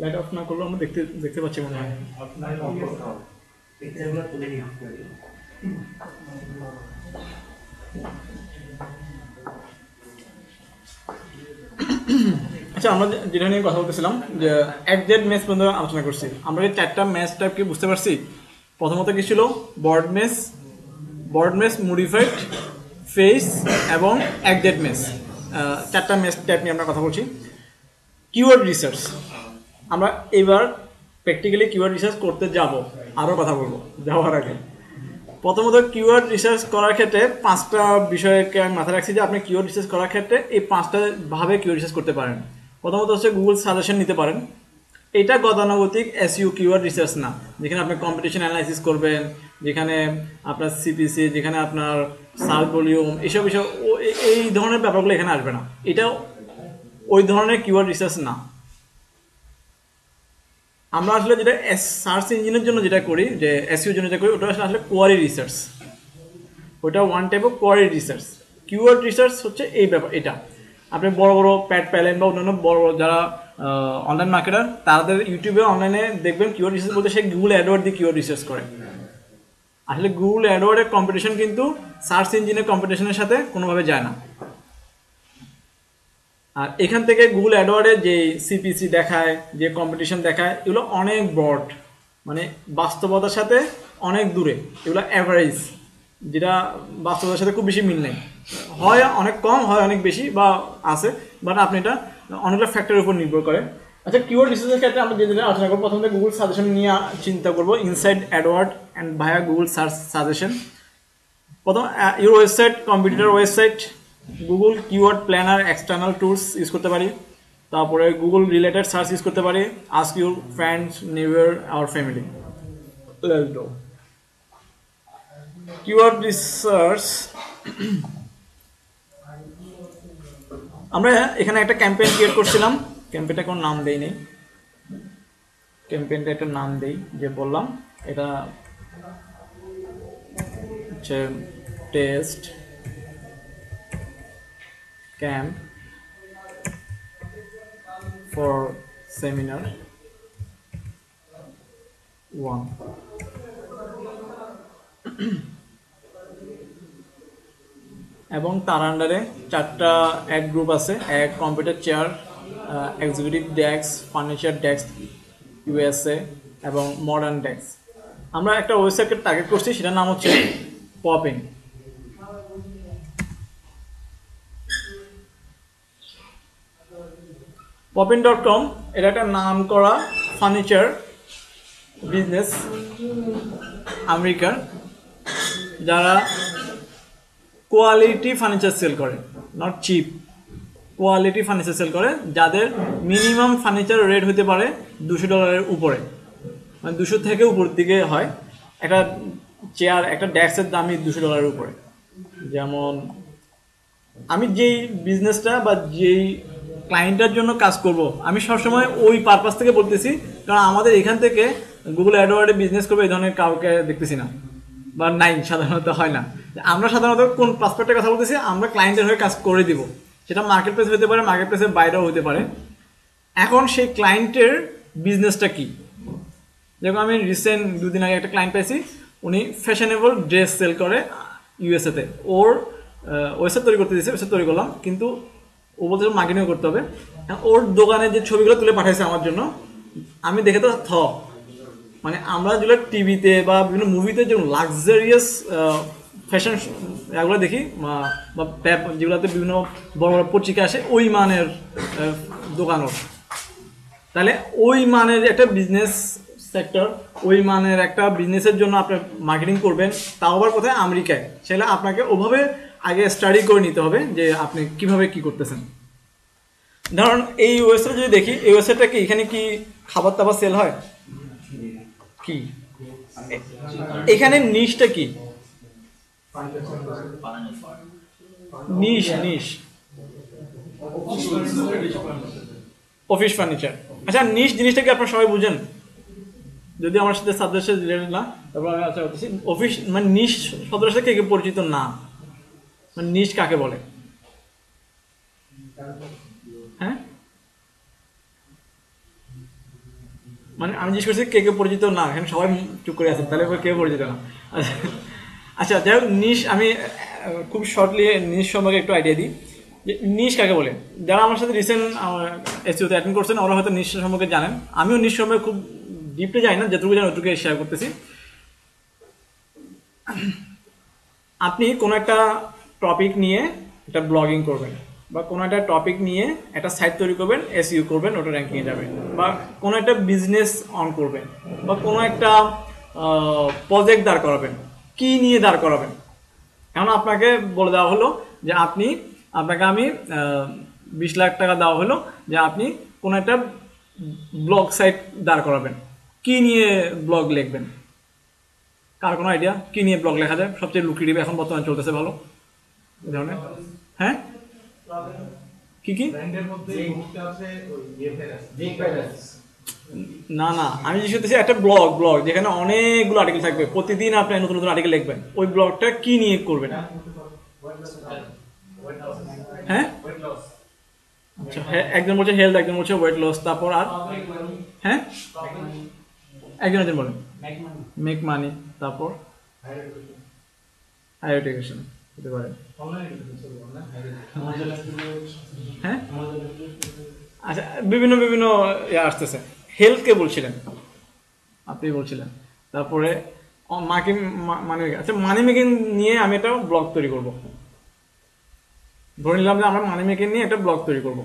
Light off না করলে আমরা দেখতে পাচ্ছি মনে হয়। আচ্ছা, আমরা যেটা নিয়ে কথা বলতেছিলাম যে একজেট ম্যাচ পর্যন্ত আলোচনা করছি। আমরা এই 4টা ম্যাচ টাইপ কি বুঝতে পারছি। প্রথমত কি ছিল? বর্ড ম্যাচ, মডিফাইড, ফেস এবং একজেট ম্যাচ। 4টা ম্যাচ টাইপ নিয়ে আমরা কথা বলছি। কিওয়ার্ড রিসার্চ, আমরা এবার প্র্যাকটিক্যালি কিওয়ার্ড রিসার্চ করতে যাব, আরও কথা বলবো যাওয়ার আগে। প্রথমত কিওয়ার্ড রিসার্চ করার ক্ষেত্রে 5টা বিষয়কে আমি মাথায় রাখছি যে আপনি কিওয়ার্ড রিসার্চ করার ক্ষেত্রে এই 5টা ভাবে কিওয়ার্ড রিসার্চ করতে পারেন। প্রথমত হচ্ছে গুগল সাজেশন নিতে পারেন। এটা গতানুগতিক এসইও কিওয়ার্ড রিসার্চ না, যেখানে আপনি কম্পিটিশন অ্যানালাইসিস করবেন, যেখানে আপনার সিপিসি, যেখানে আপনার সার্চ ভলিউম, এসব এই ধরনের ব্যাপারগুলো এখানে আসবে না। এটা ওই ধরনের কিওয়ার্ড রিসার্চ না। আমরা আসলে যেটা সার্চ ইঞ্জিনের জন্য যেটা করি, যে এসইওর জন্য যেটা করি, ওটা আসলে কোয়ারি রিসার্চ। ওটা one type of query research. Keyword research হচ্ছে এই ব্যাপার। এটা আপনি বড় বড় প্যাড প্যালেন বা অন্যান্য বড় বড় যারা অনলাইন মার্কেটার, তাদের ইউটিউবে অনলাইনে দেখবেন কিওয়ার্ড রিসার্চ বলতে সে গুগল অ্যাডওয়ার্ড দিয়ে কিওয়ার্ড রিসার্চ করে। আসলে গুগল অ্যাডওয়ার্ডের কম্পিটিশন কিন্তু সার্চ ইঞ্জিনের কম্পিটিশনের সাথে কোনোভাবে যায় না। আর এখান থেকে গুগল অ্যাডওয়ার্ডে যে সিপিসি দেখায়, যে কম্পিটিশন দেখায়, এগুলো অনেক ব্রড, মানে বাস্তবতার সাথে অনেক দূরে। এগুলো অ্যাভারেজ, যেটা বাস্তবতার সাথে খুব বেশি মিল নেই। হয় অনেক কম, হয় অনেক বেশি বা আছে, বাট আপনি এটা অনেকটা ফ্যাক্টরের উপর নির্ভর করে। আচ্ছা, কিওয়ার্ড রিসার্চের ক্ষেত্রে আমরা যেটা আলোচনা করবো, প্রথমে গুগল সাজেশন নিয়ে চিন্তা করবো, inside AdWord and via Google search suggestion. প্রথম your website, competitor website, Google keyword planner, external tools use করতে পারি। তারপরে গুগল রিলেটেড সার্চ ইউজ করতে পারি, ask your friends, neighbour, our family. Keyword research, আমরা এখানে একটা ক্যাম্পেইন ক্রিয়েট করছিলাম। ক্যাম্পেইনটা কোনো নাম দেই নেই, ক্যাম্পেইনটা একটা নাম দেই, যে বললাম এটা হচ্ছে টেস্ট camp for seminar 1. এবং তার আন্ডারে 4টা অ্যাড গ্রুপ আছে। এক computer chair, executive desk, furniture desk USA এবং মডার্ন ডেস্ক। আমরা একটা ওয়েবসাইটকে টার্গেট করছি, সেটার নাম হচ্ছে পপিং। popin.com এটা একটা নাম করা ফার্নিচার বিজনেস আমেরিকার, যারা কোয়ালিটি ফার্নিচার সেল করে, not cheap, quality furniture sell করে, যাদের মিনিমাম ফার্নিচার রেট হতে পারে $200 উপরে, মানে 200 থেকে উপরের দিকে হয়। একটা চেয়ার, একটা ডেস্কের দামই $200 উপরে। যেমন আমি যেই বিজনেসটা বা যেই ক্লায়েন্টের জন্য কাজ করব, আমি সবসময় ওই পারপাস থেকে বলতেছি, কারণ আমাদের এখান থেকে গুগল অ্যাডওয়ার্ডে বিজনেস করবে এই ধরনের কাউকে দেখতেছি না, বা নাই, সাধারণত হয় না। আমরা সাধারণত কোন পাসপোর্টের কথা বলতেছি, আমরা ক্লায়েন্টের হয়ে কাজ করে দিব। সেটা মার্কেট প্লেস হতে পারে, মার্কেট প্লেসের বাইরেও হতে পারে। এখন সেই ক্লায়েন্টের বিজনেসটা কি? যেমন আমি রিসেন্ট 2 দিন আগে একটা ক্লায়েন্ট পেয়েছি, উনি ফ্যাশনেবল ড্রেস সেল করে ইউএসএতে। ওর ওয়েবসাইট তৈরি করতে দিয়েছে, ওয়েবসাইট তৈরি করলাম, কিন্তু ও বলতে মার্কেটিং করতে হবে। ওর দোকানে যে ছবিগুলো তুলে পাঠাইছে আমার জন্য, আমি দেখে তো মানে আমরা যেগুলো টিভিতে বা বিভিন্ন মুভিতে যে লাক্সারিয়াস ফ্যাশন এগুলো দেখি, বা যেগুলোতে বিভিন্ন বড় বড় পত্রিকা আসে, ওই মানের দোকানও। তাহলে ওই মানের একটা বিজনেস সেক্টর, ওই মানের একটা বিজনেসের জন্য আপনি মার্কেটিং করবেন, তাও আবার কোথায়? আমেরিকায়। সেটা আপনাকে ওভাবে আগে স্টাডি করে নিতে হবে যে আপনি কিভাবে কি করতেছেন। ধরুন এই ওয়েবসাইট যদি দেখি, এই ওয়েবসাইটটা কি, এখানে কি খাবার দাবার সেল হয়? কি এখানে নিশটা কি? নিশ নিশ অফিস ফার্নিচার। আচ্ছা নিশ জিনিসটা কি আপনারা সবাই বুঝেন? যদি আমার সাথে সাবজেক্টের রিলেটেড না, তারপর আমি আচ্ছা বলতেছি অফিস মানে নিশ শব্দের সাথে কে কে পরিচিত না? মানে নিশ কাকে বলে? হ্যাঁ মানে আমি জিজ্ঞেস করছি কে কে পরিচিত না, এখানে সবাই চুপ করে আছেন, তাহলে কেউ পরিচিত না। আচ্ছা আচ্ছা যাই হোক নিশ আমি খুব শর্টলি নিশ সম্পর্কে একটু আইডিয়া দিই যে নিশ কাকে বলে। যারা আমার সাথে রিসেন্ট এসইওতে অ্যাটেন্ড করছেন ওরা হয়তো নিশ সম্পর্কে জানেন, আমিও নিশ সম্পর্কে খুব ডিপলি জানি না, যেটুকু জানি ওটুকু শেয়ার করতেছি। আপনি কোনো একটা টপিক নিয়ে একটা ব্লগিং করবেন, বা কোনো একটা টপিক নিয়ে একটা সাইট তৈরি করবেন, এসইও করবেন, ওটা র্যাঙ্কিংয়ে যাবে, বা কোনো একটা বিজনেস অন করবেন, বা কোনো একটা প্রজেক্ট দাঁড় করাবেন, কি নিয়ে দাঁড় করাবেন। এখন আপনাকে বলে দেওয়া হলো যে আপনাকে আমি 20 লাখ টাকা দেওয়া হলো যে আপনি কোনো একটা ব্লগ সাইট দাঁড় করাবেন, কি নিয়ে ব্লগ লিখবেন? কার কোনো আইডিয়া কি নিয়ে ব্লগ লেখা যায়? সবচেয়ে লুক্রেটিভ এখন বর্তমানে চলতেছে ভালো এই ধরনের। হ্যাঁ কি কি? না না আমি জিজ্ঞেস করতেছি একটা ব্লগ যেখানে অনেকগুলো আর্টিকেল থাকবে, প্রতিদিন আপনি নতুন নতুন আর্টিকেল লিখবেন, ওই ব্লগটা কি নিয়ে করবেন? হ্যাঁ আচ্ছা হ্যাঁ, একজন বলছে হেলথ, একজন বলছে ওয়েট লস, তারপর আর হ্যাঁ একজন বলেন মেক মানি, তারপর হায়ার এডুকেশন হতে পারে। হ্যাঁ আচ্ছা বিভিন্ন বিভিন্ন আসতেছে। হেলথ কে বলছিলেন? আপনি বলছিলেন। তারপরে মাকে মানি, আচ্ছা মানি মেকিং নিয়ে আমি একটা ব্লগ তৈরি করব, ধরে নিলাম যে আমরা মানি মেকিং নিয়ে একটা ব্লগ তৈরি করব,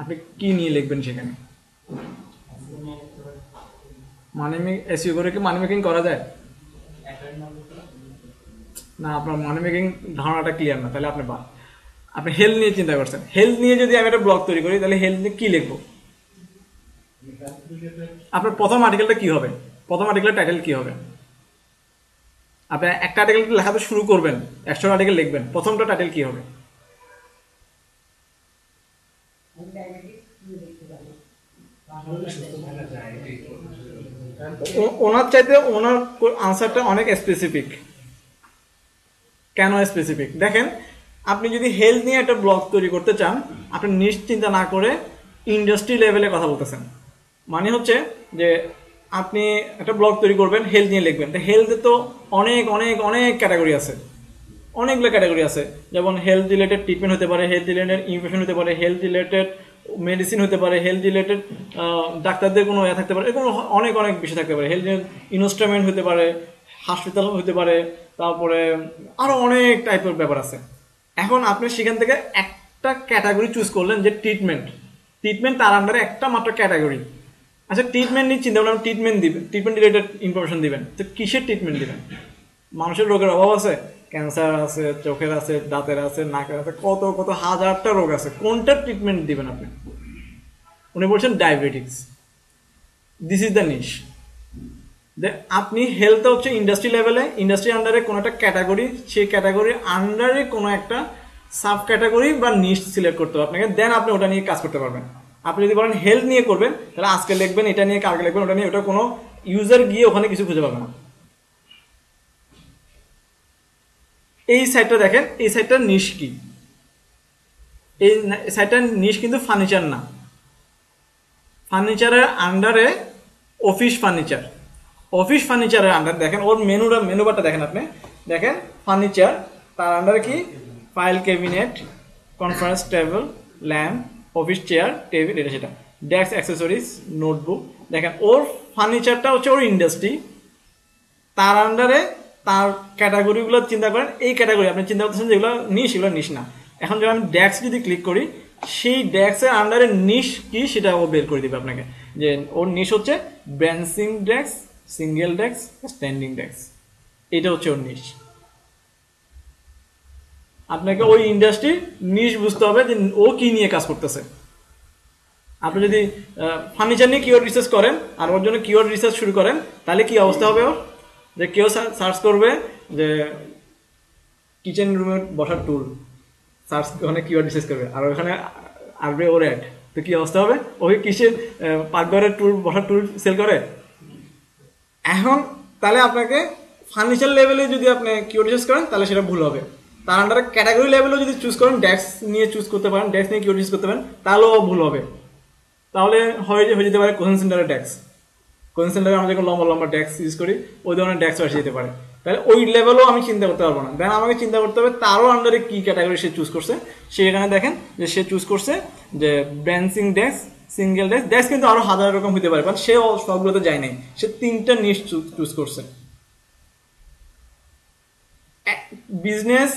আপনি কি নিয়ে লিখবেন সেখানে? মানি এসইও করে কি মানি মেকিং করা যায়? না আপনার মানি মেকিং ধারণাটা ক্লিয়ার না, তাহলে আপনি হেলথ নিয়ে চিন্তা করছেন। হেলথ নিয়ে যদি আমি একটা ব্লগ তৈরি করি তাহলে হেলথ নিয়ে কি লিখবো? আপনার প্রথম আর্টিকেলটা কি হবে? প্রথম আর্টিকেলের টাইটেল কি হবে? আপনি একটা আর্টিকেল লেখাতে শুরু করবেন, 100 আর্টিকেল লিখবেন, প্রথমটা টাইটেল কি হবে? ওনার চাইতে ওনার আনসারটা অনেক স্পেসিফিক। কেন স্পেসিফিক? দেখেন আপনি যদি হেলথ নিয়ে একটা ব্লগ তৈরি করতে চান, আপনি নিশ্চিন্তা না করে ইন্ডাস্ট্রি লেভেলে কথা বলতেছেন। মানে হচ্ছে যে আপনি একটা ব্লগ তৈরি করবেন, হেলথ নিয়ে লিখবেন, তো হেলথে তো অনেক অনেক অনেক ক্যাটাগরি আছে, অনেকগুলো ক্যাটাগরি আছে। যেমন হেলথ রিলেটেড ট্রিটমেন্ট হতে পারে, হেলথ রিলেটেড ইনফেকশন হতে পারে, হেলথ রিলেটেড মেডিসিন হতে পারে, হেলথ রিলেটেড ডাক্তারদের কোনো থাকতে পারে, এরকম অনেক অনেক বিষয় থাকতে পারে। হেলথ ইনস্ট্রুমেন্ট হতে পারে, হসপিটাল হতে পারে, তারপরে আরও অনেক টাইপের ব্যাপার আছে। এখন আপনি সেখান থেকে একটা ক্যাটাগরি চুজ করলেন যে ট্রিটমেন্ট তার আন্ডারে একটা মাত্র ক্যাটাগরি। আচ্ছা ট্রিটমেন্ট নিয়ে চিন্তা করলাম, ট্রিটমেন্ট দিবেন, ট্রিটমেন্ট রিলেটেড ইনফরমেশন দিবেন, তো কিসের ট্রিটমেন্ট দিবেন? মানুষের রোগের অভাব আছে, ক্যান্সার আছে, চোখের আছে, দাঁতের আছে, নাকের আছে, কত কত হাজারটা রোগ আছে, কোনটা ট্রিটমেন্ট দিবেন আপনি? উনি বলছেন ডায়াবেটিক্স। দিস ইজ দ্য নিশ। আপনি হেলথ হচ্ছে ইন্ডাস্ট্রি লেভেলে, ইন্ডাস্ট্রি আন্ডারে কোনো একটা ক্যাটাগরি, সেই ক্যাটাগরির আন্ডারে কোনো একটা সাব ক্যাটাগরি বা নিশ সিলেক্ট করতে হবে আপনাকে, দেন আপনি ওটা নিয়ে কাজ করতে পারবেন। আপনি যদি বলেন হেলথ নিয়ে করবেন, তাহলে আজকে লিখবেন এটা নিয়ে, কালকে লিখবেন ওটা নিয়ে, ওটা কোনো ইউজার গিয়ে ওখানে কিছু খুঁজে পাবে না। এই সাইটটা দেখেন, এই সাইটটার নিশ কি? এই সাইটটার নিশ কিন্তু ফার্নিচার না, ফার্নিচারের আন্ডারে অফিস ফার্নিচার, অফিস ফার্নিচারের আন্ডার দেখেন ওর মেনু বারটা দেখেন, আপনি দেখেন ফার্নিচার, তার আন্ডারে কি file cabinet, conference table, lamp, office chair, table, এটা সেটা, ডেস্ক অ্যাক্সেসরিজ, নোটবুক। দেখেন ওর ফার্নিচারটা হচ্ছে ওর ইন্ডাস্ট্রি, তার আন্ডারে তার ক্যাটাগরিগুলো চিন্তা করেন, এই ক্যাটাগরি আপনি চিন্তা করতেছেন যেগুলো নিশ, সেগুলো নিশ না। এখন যদি আমি ডেস্ক যদি ক্লিক করি, সেই ডেস্কের আন্ডারে নিশ কি সেটা ও বের করে দিবে আপনাকে, যে ওর নিশ হচ্ছে branching desk, single desk, standing desk, এটা হচ্ছে ওর নিশ। আপনাকে ওই ইন্ডাস্ট্রির নিশ বুঝতে হবে যে ও কি নিয়ে কাজ করতেছে। আপনি যদি ফার্নিচার নিয়ে কিওয়ার্ড রিসার্চ করেন আর ওর জন্য কিওয়ার্ড রিসার্চ শুরু করেন, তাহলে কি অবস্থা হবে? ওর যে কেউ সার্চ করবে যে কিচেন রুমে বসার টুল, সার্চ ওখানে কিওয়ার্ড রিসার্চ করবে, আর ওখানে আসবে ওর অ্যাড, তো কি অবস্থা হবে? ওই কিচেন পাকঘরের টুল, বসার টুল সেল করে। এখন তাহলে আপনাকে ফার্নিচার লেভেলে যদি আপনি কিওয়ার্ড রিসার্চ করেন তাহলে সেটা ভুল হবে। তার আন্ডারে ক্যাটাগরি লেভেলেও যদি চুজ করেন, ডেস্ক নিয়ে চুজ করতে পারেন, ডেস্ক নিয়ে কিওয়ার্ড রিসার্চ করতে পারেন, তাহলেও ভুল হবে। তাহলে হয়ে যেতে পারে কোচিং সেন্টারের ডেস্ক। কোচিং সেন্টারে আমরা যখন লম্বা লম্বা ডেস্ক ইউজ করি, ওই ধরনের ডেস্ক আসে যেতে পারে। তাহলে ওই লেভেলও আমি চিন্তা করতে পারবো না। দেন আমাকে চিন্তা করতে হবে তারও আন্ডারে কি ক্যাটাগরি সে চুজ করছে। সে এখানে দেখেন যে সে চুজ করছে যে ব্রেঞ্চিং ডেস্ক, সিঙ্গেল ডেস্ক। ডেস্ক কিন্তু আরো হাজার রকম হতে পারে, বাট সে সবগুলোতে যায় নাই, সে 3টা নিশ চুজ করছে। বিজনেস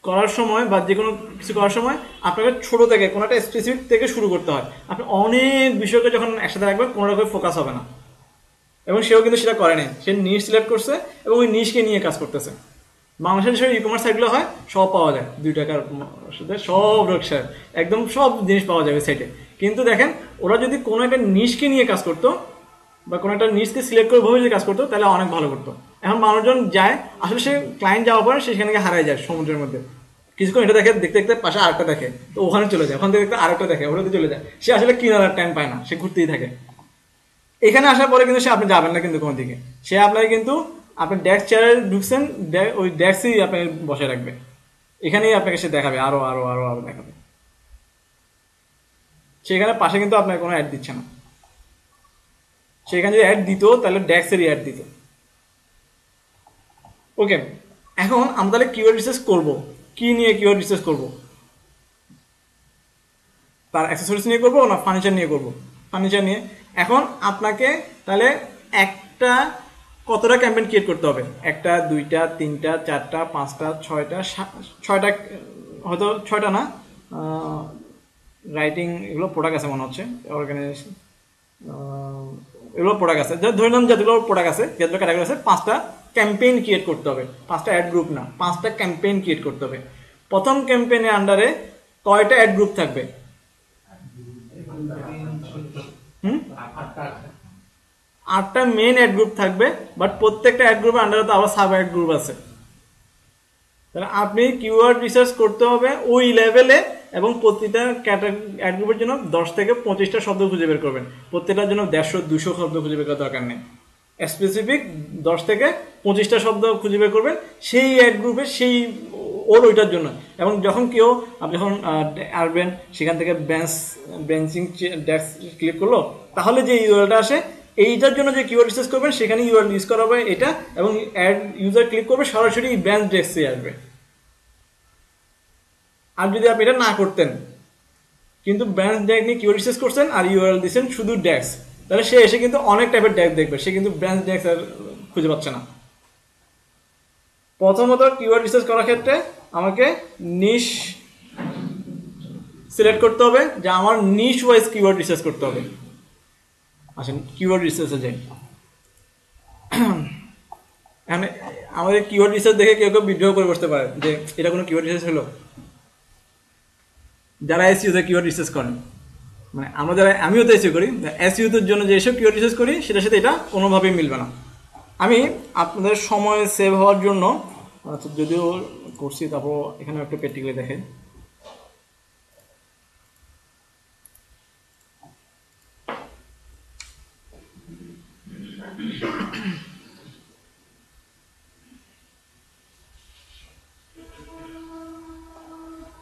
করার সময় বা যে কোনো কিছু করার সময় আপনাকে ছোট থেকে কোনো একটা স্পেসিফিক থেকে শুরু করতে হয়। আপনি অনেক বিষয়কে যখন একসাথে রাখবেন, কোনো রকম ফোকাস হবে না। এবং সেও কিন্তু সেটা করে নাই, সে নিশ সিলেক্ট করছে এবং ওই নিশকে নিয়ে কাজ করতেছে। বাংলাদেশের যেসব ই কমার্স সাইটগুলো হয় সব পাওয়া যায়, 2 টাকার সাথে সব রক্ষা, একদম সব জিনিস পাওয়া যায় ওই সাইটে। কিন্তু দেখেন ওরা যদি কোনো একটা নিশকে নিয়ে কাজ করতো বা কোনো একটা নিশকে সিলেক্ট করে ভাবে যদি কাজ করতো, তাহলে অনেক ভালো করতো। এখন মানুষজন যায়, আসলে সে ক্লায়েন্ট যাওয়ার পরে সেখানে হারায় যায় সমুদ্রের মধ্যে। কিছুক্ষণ এটা দেখে, দেখতে দেখতে পাশে আরেকটা দেখে, তো ওখানে চলে যায়, ওখান থেকে দেখতে আরেকটা দেখে, ওটাতে চলে যায়। সে আসলে কিনার টাইম পায় না, সে ঘুরতেই থাকে। এখানে আসার পরে কিন্তু সে আপনি যাবেন না কিন্তু কোনো দিকে, সে আপনাকে কিন্তু আপনি ডেস্ক চেয়ারে ঢুকছেন, ওই ডেস্কই আপনাকে বসে রাখবে, এখানেই আপনাকে সে দেখাবে, আরো আরো আরো আরো দেখাবে। সেখানে পাশে কিন্তু আপনাকে কোনো অ্যাড দিচ্ছে না। সেখানে যদি অ্যাড দিত তাহলে ডেস্কেরই অ্যাড দিত। ওকে, এখন আমরা তাহলে কিওয়ার্ড রিসার্চ করব, কি নিয়ে কিওয়ার্ড রিসার্চ করব? তার অ্যাক্সেসরিজ নিয়ে করবো না ফার্নিচার নিয়ে করব? ফার্নিচার নিয়ে। এখন আপনাকে তাহলে একটা কতটা ক্যাম্পেইন ক্রিয়েট করতে হবে? 1টা 2টা 3টা 4টা 5টা 6টা 6টা, হয়তো 6টা না, রাইটিং এগুলো প্রোডাক্ট আছে মনে হচ্ছে, অর্গানাইজেশন এগুলো প্রোডাক্ট আছে, ধরে নাম যতগুলো প্রোডাক্ট আছে, যতগুলো ক্যাটাগরি আছে, 5টা ক্যাম্পেইন ক্রিয়েট করতে হবে। 5টা অ্যাড গ্রুপ না, 5টা ক্যাম্পেইন ক্রিয়েট করতে হবে। প্রথম ক্যাম্পেইনের আন্ডারে কয়টা অ্যাড গ্রুপ থাকবে? 8টা মেইন অ্যাড গ্রুপ থাকবে, বাট প্রত্যেকটা অ্যাড গ্রুপের আন্ডারে তো আবার সাব অ্যাড গ্রুপ আছে। তাহলে আপনি কিওয়ার্ড রিসার্চ করতে হবে ওই লেভেলে, এবং প্রতিটা অ্যাড গ্রুপের জন্য 10 থেকে 25টা শব্দ খুঁজে বের করবেন। প্রত্যেকটার জন্য 150-200 শব্দ খুঁজে বের করার দরকার নেই। স্পেসিফিক 10 থেকে 25টা শব্দ খুঁজে বের করবেন সেই অ্যাড গ্রুপে, সেই ওর ওইটার জন্য। এবং যখন কেউ আপনি যখন আসবেন, সেখান থেকে বেঞ্চিং ডেস্ক ক্লিক করলো, তাহলে যে ইউআরএলটা আসে এইটার জন্য যে কিওয়ার্ড রিসার্চ করবেন, সেখানে ইউআরএল ইউজ করা হবে এটা, এবং অ্যাড ইউজার ক্লিক করবে সরাসরি বেঞ্চ ডেস্কে আসবে। আর যদি আপনি এটা না করতেন, কিন্তু বেঞ্চ ডেস্ক নিয়ে কিওয়ার্ড রিসার্চ করছেন আর ইউআরএল দিচ্ছেন শুধু ডেস্ক, তাহলে সে এসে কিন্তু অনেক টাইপের ডেস্ক দেখবে, সে কিন্তু বেঞ্চ ডেস্ক আর খুঁজে পাচ্ছে না। প্রথমত কিওয়ার্ড রিসার্চ করার ক্ষেত্রে আমাকে নিশ সিলেক্ট করতে হবে, যে আমার নিশ ওয়াইজ কিওয়ার্ড রিসার্চ করতে হবে। আচ্ছা, কিওয়ার্ড রিসার্চে যাই। এখানে আমাদের কিওয়ার্ড রিসার্চ দেখে কেউ কেউ বিদ্রোহ করে বসতে পারে যে এটা কোনো কিওয়ার্ড রিসার্চ হলো। যারা এসইউতে কিওয়ার্ড রিসার্চ করেন, মানে আমরা যারা, আমিও তো এসইউ করি, এসইউতের জন্য যে এসব কিওয়ার্ড রিসার্চ করি সেটার সাথে এটা কোনোভাবেই মিলবে না। আমি আপনাদের সময় সেভ হওয়ার জন্য, আচ্ছা যদিও করছি, তারপর এখানে একটা প্র্যাকটিক্যালি দেখেন।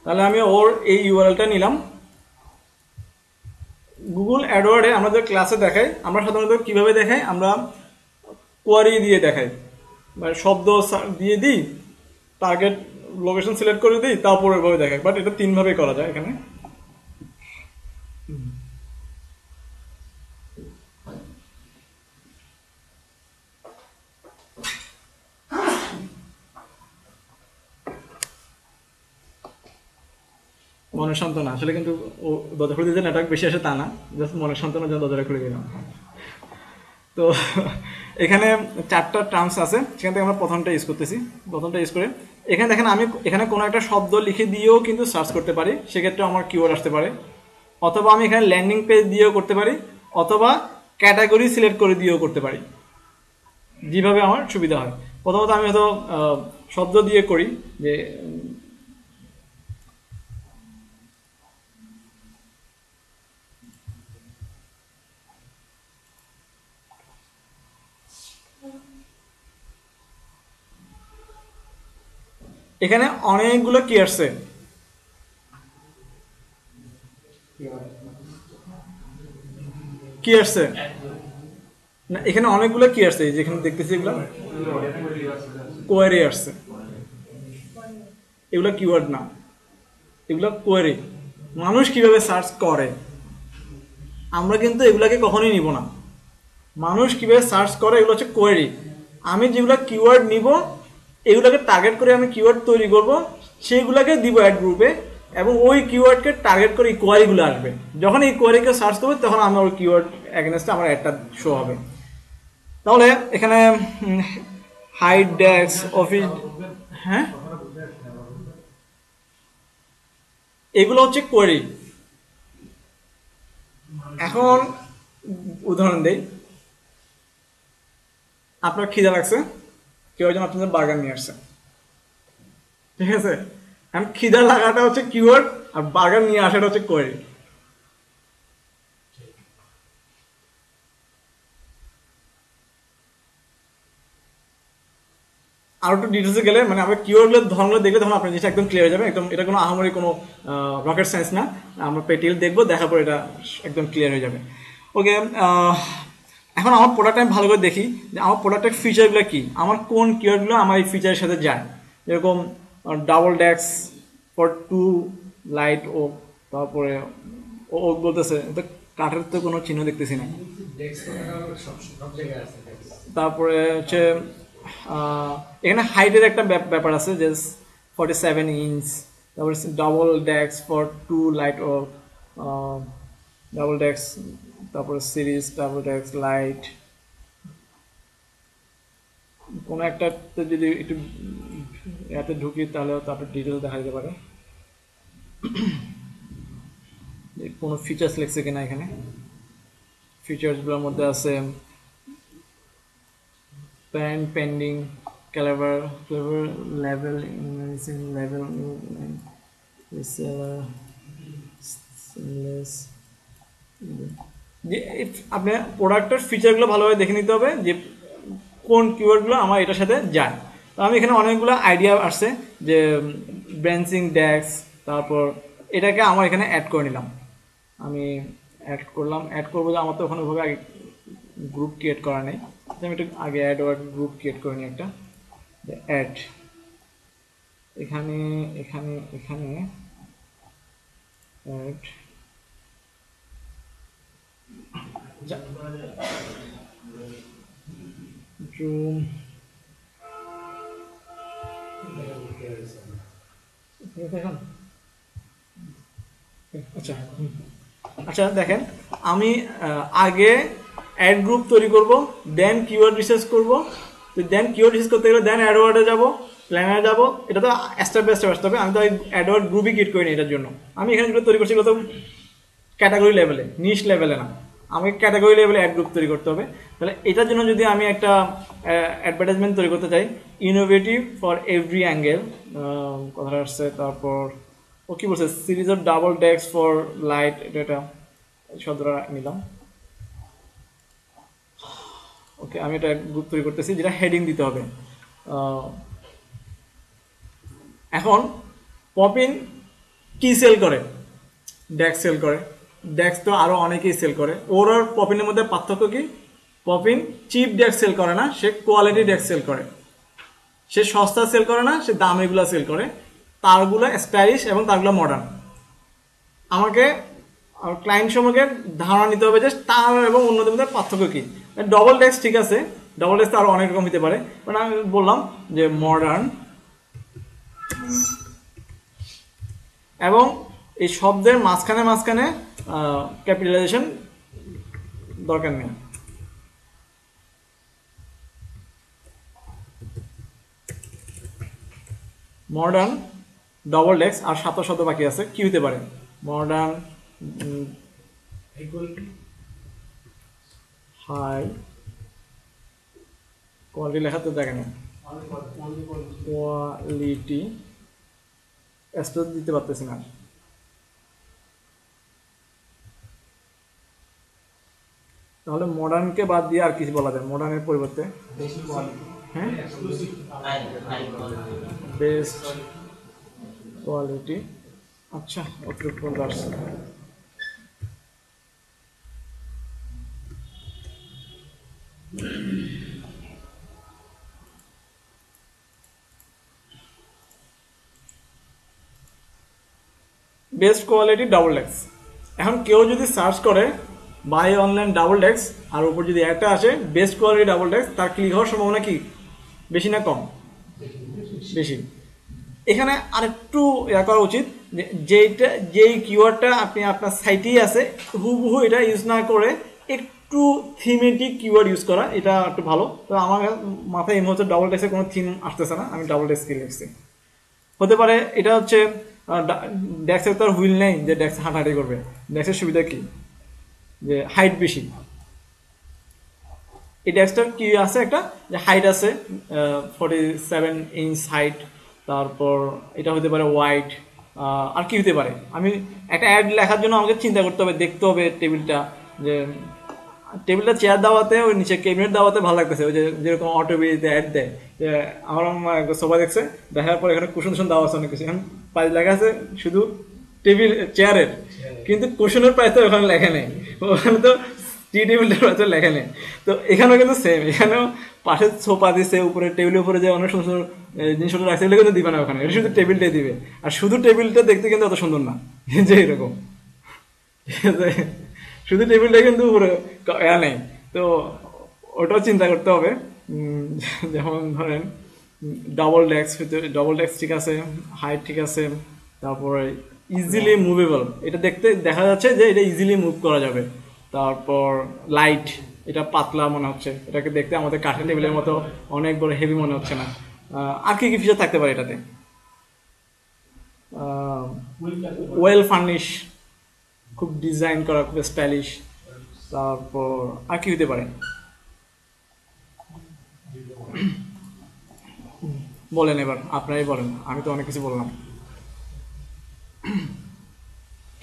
তাহলে আমি ওর এই ইউআরএলটা নিলাম। গুগল অ্যাডওয়ার্ডে আমাদের ক্লাসে দেখাই, আমরা সাধারণত কিভাবে দেখাই, আমরা কোয়ারি দিয়ে দেখাই, মানে শব্দ দিয়ে দিই, টার্গেট লোকেশন সিলেক্ট করে দিই, তারপর ওইভাবে দেখাই। বাট এটা 3 ভাবে করা যায়। এখানে মনের সান্ত্বনা, আসলে কিন্তু ও দরজা খুলে দিতে নেটওয়ার্ক বেশি আসে তা না, জাস্ট মনের সান্ত্বনার জন্য দরজাটা খুলে দিলাম। তো এখানে 4টা টার্মস আছে, সেখান থেকে আমরা প্রথমটা ইউজ করতেছি। প্রথমটা ইউজ করে এখানে দেখেন আমি এখানে কোনো একটা শব্দ লিখে দিয়েও কিন্তু সার্চ করতে পারি, সেক্ষেত্রে আমার কিওয়ার্ড আসতে পারে। অথবা আমি এখানে ল্যান্ডিং পেজ দিয়েও করতে পারি, অথবা ক্যাটাগরি সিলেক্ট করে দিয়েও করতে পারি। যেভাবে আমার সুবিধা হয়। প্রথমত আমি হয়তো শব্দ দিয়ে করি যে এখানে অনেকগুলো কি আসছে, কি আসছে না, এখানে অনেকগুলো কি আসছে, যেখানে দেখতেছি এগুলো কোয়ারি আসছে। এগুলো কিওয়ার্ড না, এগুলো কোয়ারি। মানুষ কিভাবে সার্চ করে, আমরা কিন্তু এগুলাকে কখনোই নিব না। মানুষ কিভাবে সার্চ করে এগুলো হচ্ছে কোয়েরি। আমি যেগুলো কিওয়ার্ড নিব এগুলোকে টার্গেট করে আমি কিওয়ার্ড তৈরি করব, সেইগুলোকে দিব অ্যাড গ্রুপে, এবং ওই কিওয়ার্ডকে টার্গেট করে এই কোয়ারিগুলো আসবে। যখন এই কোয়ারিকে সার্চ করবে তখন আমার ওই কিওয়ার্ড এগেনস্টে আমার অ্যাডটা শো হবে। তাহলে এখানে হাইড ডেস্ক অফিস, হ্যাঁ এগুলো হচ্ছে কোয়েরি। এখন উদাহরণ দেই, আপনার খিদা লাগছে, কেউ একজন আপনাদের বার্গার নিয়ে আসছে, ঠিক আছে? এখন খিদা লাগাটা হচ্ছে কিওয়ার্ড, আর বার্গার নিয়ে আসাটা হচ্ছে কোয়েরি। আর একটু ডিটেলসে গেলে মানে আমরা কিওয়ার্ডগুলো ধরনগুলো দেখলে তখন আপনার জিনিসটা একদম ক্লিয়ার হয়ে যাবে। একদম এটা কোনো আহামরি কোনো রকেট সায়েন্স না, আমরা পেটিএল দেখবো, দেখার পর এটা একদম ক্লিয়ার হয়ে যাবে। ওকে, এখন আমার প্রোডাক্ট আমি ভালো করে দেখি যে আমার প্রোডাক্টের ফিচারগুলো কি, আমার কোন কিওয়ার্ডগুলো আমার এই ফিচারের সাথে যায়। যেরকম ডাবল ডেস্ক ফর 2 লাইট ও, তারপরে ও বলতেছে তো কাঠের তো কোনো চিহ্ন দেখতেছি না। তারপরে হচ্ছে এখানে হাইটের একটা ব্যাপার আছে যে 47 ইঞ্চ। তারপরে ডাবল ডেস্ক ফর 2 লাইট ও, ডাবল ডেস্ক, তারপরে সিরিজ ডাবল ডেস্ক লাইট। কোনো একটা যদি একটু এতে ঢুকি তাহলে তারপর ডিটেলস দেখা যেতে পারে কোনো ফিচার্স লেখছে কিনা। এখানে ফিচার্সগুলোর মধ্যে আছে প্যান্ট পেন্ডিং ক্যালাভার ফ্লেভার লেভেল লেভেল যে আপনার প্রোডাক্টের ফিচারগুলো ভালোভাবে দেখে নিতে হবে যে কোন কিওয়ার্ডগুলো আমার এটার সাথে যায়। তো আমি এখানে অনেকগুলো আইডিয়া আসছে যে ব্রাঞ্চিং ডেস্ক, তারপর এটাকে আমার এখানে অ্যাড করে নিলাম। আমি অ্যাড করলাম, অ্যাড করবো যে আমার তো ওখানে ওভাবে আগে গ্রুপ ক্রিয়েট করা নেই, আমি একটু আগে অ্যাড ওয়ার্ড গ্রুপ ক্রিয়েট করে নিই একটা। অ্যাড এখানে এখানে এখানে অ্যাড জুম, আচ্ছা আচ্ছা দেখেন, আমি আগে অ্যাড গ্রুপ তৈরি করব, দেন কিওয়ার্ড রিসার্চ করব, দেন কিওয়ার্ড রিসার্চ করতে গেলে দেন অ্যাডওয়ার্ডে যাব, প্ল্যানারে যাব। এটা তো স্টেপ বাই স্টেপ আসতে হবে। আমি তো অ্যাডওয়ার্ড গ্রুপই ক্রিয়েট করিনি এটার জন্য। আমি এখানে যেগুলো তৈরি করছি এগুলো তো ক্যাটাগরি লেভেলে, নিশ লেভেলে না, আমাকে ক্যাটাগরি লেভেলে অ্যাড গ্রুপ তৈরি করতে হবে। তাহলে এটার জন্য যদি আমি একটা অ্যাডভার্টাইজমেন্ট তৈরি করতে চাই, ইনোভেটিভ ফর এভরি অ্যাঙ্গেল কথাটা আসছে। তারপর ও কি বলছে, series of double desk for light, এটা শব্দটা নিলাম। ওকে, আমি এটা গ্রুপ তৈরি করতেছি যেটা হেডিং দিতে হবে। এখন পপিন কি সেল করে, ডেস্ক সেল করে। ডেস্ক তো আরো অনেকেই সেল করে। ওর আর পপিনের মধ্যে পার্থক্য কি, পপিন চিপ ডেস্ক সেল করে না, সে কোয়ালিটি ডেস্ক সেল করে। সে সস্তা সেল করে না, সে দামিগুলা সেল করে। তারগুলো স্টাইলিশ এবং তারগুলো মডার্ন। আমাকে ক্লায়েন্ট সম্পর্কে ধারণা নিতে হবে যে তার এবং অন্যদের মধ্যে পার্থক্য কি। ডবল ডেস্ক ঠিক আছে, ডবল ডেস্ক তো আরো অনেক রকম হতে পারে, বাট আমি বললাম যে মডার্ন, এবং এই শব্দের মাঝখানে মাঝখানে ক্যাপিটালাইজেশন দরকার নেই। মডার্ন ডবল ডেস্ক আর 7 শব্দ বাকি আছে, কি হতে পারে? মডার্ন হাই কোয়ালিটি লেখা তো দেখেন, কোয়ালিটি স্পেস দিতে পারতেছি না। তাহলে মডার্নকে বাদ দিয়ে আর কিছু বলা যায় মডার্নের পরিবর্তে? হ্যাঁ, বেস্ট কোয়ালিটি। আচ্ছা, অতিরিক্ত বলতে আসছে। বেস্ট কোয়ালিটি ডাবল ডেক্স। এখন কেউ যদি সার্চ করে বাই অনলাইন ডাবল ডেক্স আর উপর যদি একটা আসে বেস্ট কোয়ালিটি ডাবল ডেক্স, তার ক্লিক হওয়ার সম্ভাবনা কি বেশি না কম? বেশি। এখানে আরেকটু ইয়া করা উচিত যে যেই কিওয়ার্ডটা আপনি আপনার সাইটেই আছে হুবহু এটা ইউজ না করে একটু থিমেটিক কিওয়ার্ড ইউজ করা, এটা একটু ভালো। তো আমার মাথায় এই মুহূর্তে ডাবল ডেক্সের কোনো থিম আসতেছে না, আমি ডাবল ডেক্স কি লিখছি। হতে পারে এটা হচ্ছে ডেক্সের তো আর হুইল নেই যে ডেক্স হাঁটাহাঁটি করবে। ডেক্সের সুবিধা কি, যে হাইট বেশি। এই ডেস্কটার কি আছে, একটা যে হাইট আছে 47 ইঞ্চ হাইট, তারপর এটা হতে পারে ওয়াইড, আর কি হতে পারে। আমি একটা অ্যাড লেখার জন্য আমাকে চিন্তা করতে হবে, দেখতে হবে টেবিলটা, যে টেবিলটা চেয়ার দেওয়াতে ওই নিচে ক্যাবিনেট দেওয়াতে ভালো লাগতেছে। ওই যে যেরকম অটোবিতে অ্যাড দেয়, যে আমার সবাই দেখছে, দেখার পর এখানে কুশন টুশন দেওয়া আছে অনেক কিছু, এখন প্রাইস লেখা আছে শুধু টেবিল চেয়ারের, কিন্তু কুশনের প্রাইস তো ওখানে লেখা নেই, ওখানে তো টি টেবিলটার প্রাইস লেখা নেই। তো এখানেও কিন্তু সেম, এখানেও পাশে সোফা দিছে, উপরে টেবিলের উপরে যে অনেক সুন্দর জিনিসপত্র রাখছে এগুলো কিন্তু দিবে না ওখানে, এটা শুধু টেবিলটাই দিবে। আর শুধু টেবিলটা দেখতে কিন্তু অত সুন্দর না, যে এরকম, ঠিক আছে, শুধু টেবিলটা কিন্তু উপরে নেই। তো ওটাও চিন্তা করতে হবে। যেমন ধরেন ডাবল ডেস্ক ঠিক আছে, হাইট ঠিক আছে, তারপরে ইজিলি মুভেবল, এটা দেখতে দেখা যাচ্ছে যে এটা ইজিলি মুভ করা যাবে। তারপর লাইট, এটা পাতলা মনে হচ্ছে, এটাকে দেখতে আমাদের কাঠের টেবিলের মতো অনেক বড় হেভি মনে হচ্ছে না। আর কি কি ফিচার থাকতে পারে এটাতে? ওয়েল ফার্নিশ, খুব ডিজাইন করা, খুব স্টাইলিশ। তারপর আর কি হতে পারে বলেন, এবার আপনারাই বলেন, আমি তো অনেক কিছু বললাম।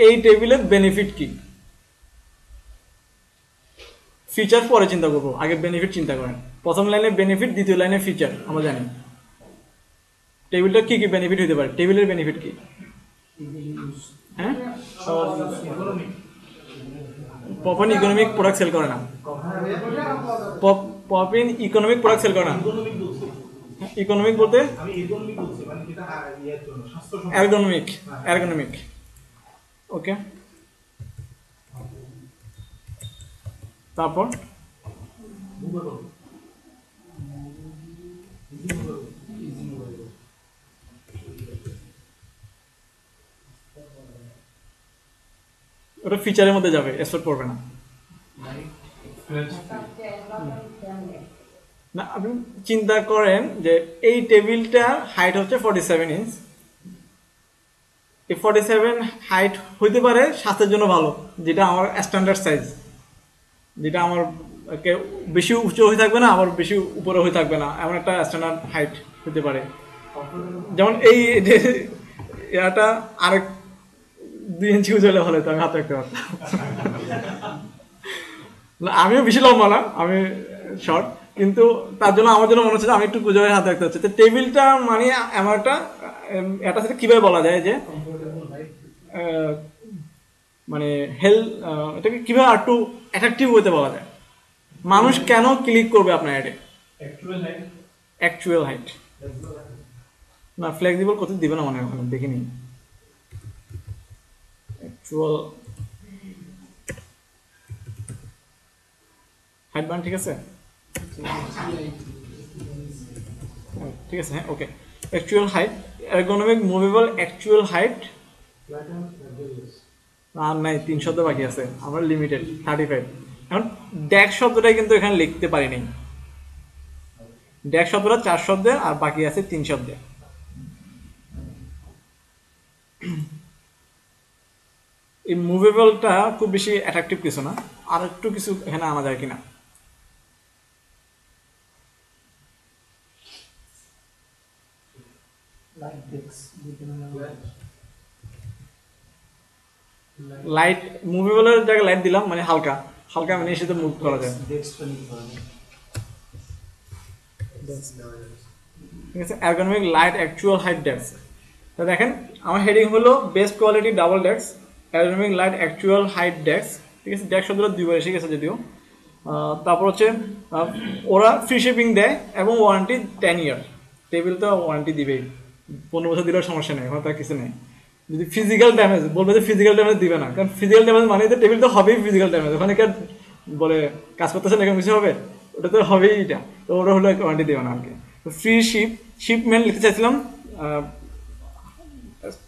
এই টেবিলের বেনিফিট কি? ফিচার পরে চিন্তা করবো, আগে বেনিফিট চিন্তা করেন। প্রথম লাইনে বেনিফিট, দ্বিতীয় লাইনে ফিচার। আমরা জানি টেবিলটা কি কি বেনিফিট হতে পারে। টেবিলের বেনিফিট কি? হ্যাঁ, পপিন ইকোনমিক প্রোডাক্ট সেল করে না। পপিন ইকোনমিক প্রোডাক্ট সেল করে না। ইকোনমিক বলতে এরগোনমিক, এরগোনমিক। ওকে, তারপর ওটা ফিচারের মধ্যে যাবে, এক্সপোর্ট করবে না। না, আপনি চিন্তা করেন যে এই টেবিলটার হাইট হচ্ছে 47 ইঞ্চ। এই 47 হাইট হইতে পারে স্বাস্থ্যের জন্য ভালো, যেটা আমার স্ট্যান্ডার্ড সাইজ, যেটা আমার বেশি উঁচু হয়ে থাকবে না, আবার বেশি উপরে হয়ে থাকবে না, এমন একটা স্ট্যান্ডার্ড হাইট হতে পারে। যেমন এই যে এটা আরেক 2 ইঞ্চি উঁচু হলে ভালো হতো, আমি হাত রাখতে পারতাম। আমিও বেশি লম্বা না, আমি শর্ট, কিন্তু তার জন্য আমার জন্য মনে হচ্ছে যে আমি একটু কুজো হয়ে হাত রাখতে হচ্ছে। তো টেবিলটা মানে এমন একটা, এটা সেটা কিভাবে বলা যায় যে মানে এটাকে কিভাবে আর একটু অ্যাট্রাকটিভ হতে বলা যায়, মানুষ কেন ক্লিক করবে আপনার অ্যাডে? অ্যাকচুয়াল হাইট না, ফ্লেক্সিবল করতে দিবে না মনে হয়, দেখিনি। অ্যাকচুয়াল হাইট বান, ঠিক আছে, ঠিক আছে, হ্যাঁ, okay. Actual height, ergonomic movable actual height. আর নাই, 3 শব্দ বাকি আছে, আমার লিমিটেড 35। এখন ড্যাক শব্দটাই কিন্তু এখানে লিখতে পারি নাই। ড্যাক শব্দটা 4 শব্দের, আর বাকি আছে 3 শব্দে। এই মুভেবলটা খুব বেশি অ্যাট্রাকটিভ কিছু না, আর একটু কিছু এখানে আনা যায় কিনা। লাইট মুভেবলের জায়গায় লাইট দিলাম, মানে হালকা হালকা, মানে এর সাথে মুভ করা যায়। ঠিক আছে, ergonomic light actual height desk. তো দেখেন আমার হেডিং হলো best quality double desk ergonomic light actual height desk. ঠিক আছে, ডেস্ক শব্দটা দুইবার এসে গেছে যদিও। তারপর হচ্ছে ওরা ফ্রি শিপিং দেয় এবং ওয়ারেন্টি 10 ইয়ার। টেবিল তো ওয়ারেন্টি দিবেই, 15 বছর দিলেও সমস্যা নেই, ওখানে তার কিছু নেই। যদি ফিজিক্যাল ড্যামেজ বলবে যে ফিজিক্যাল ড্যামেজ দিবে না, কারণ ফিজিক্যাল ড্যামেজ মানে তো টেবিল তো হবেই ফিজিক্যাল ড্যামেজ, ওখানে কি বলে কাজ করতেছে না কিছু হবে, ওটা তো হবেই। এটা তো ওরা হলো ওয়ারেন্টি দেবে না আর কি। ফ্রি শিপমেন্ট লিখতে চাইছিলাম,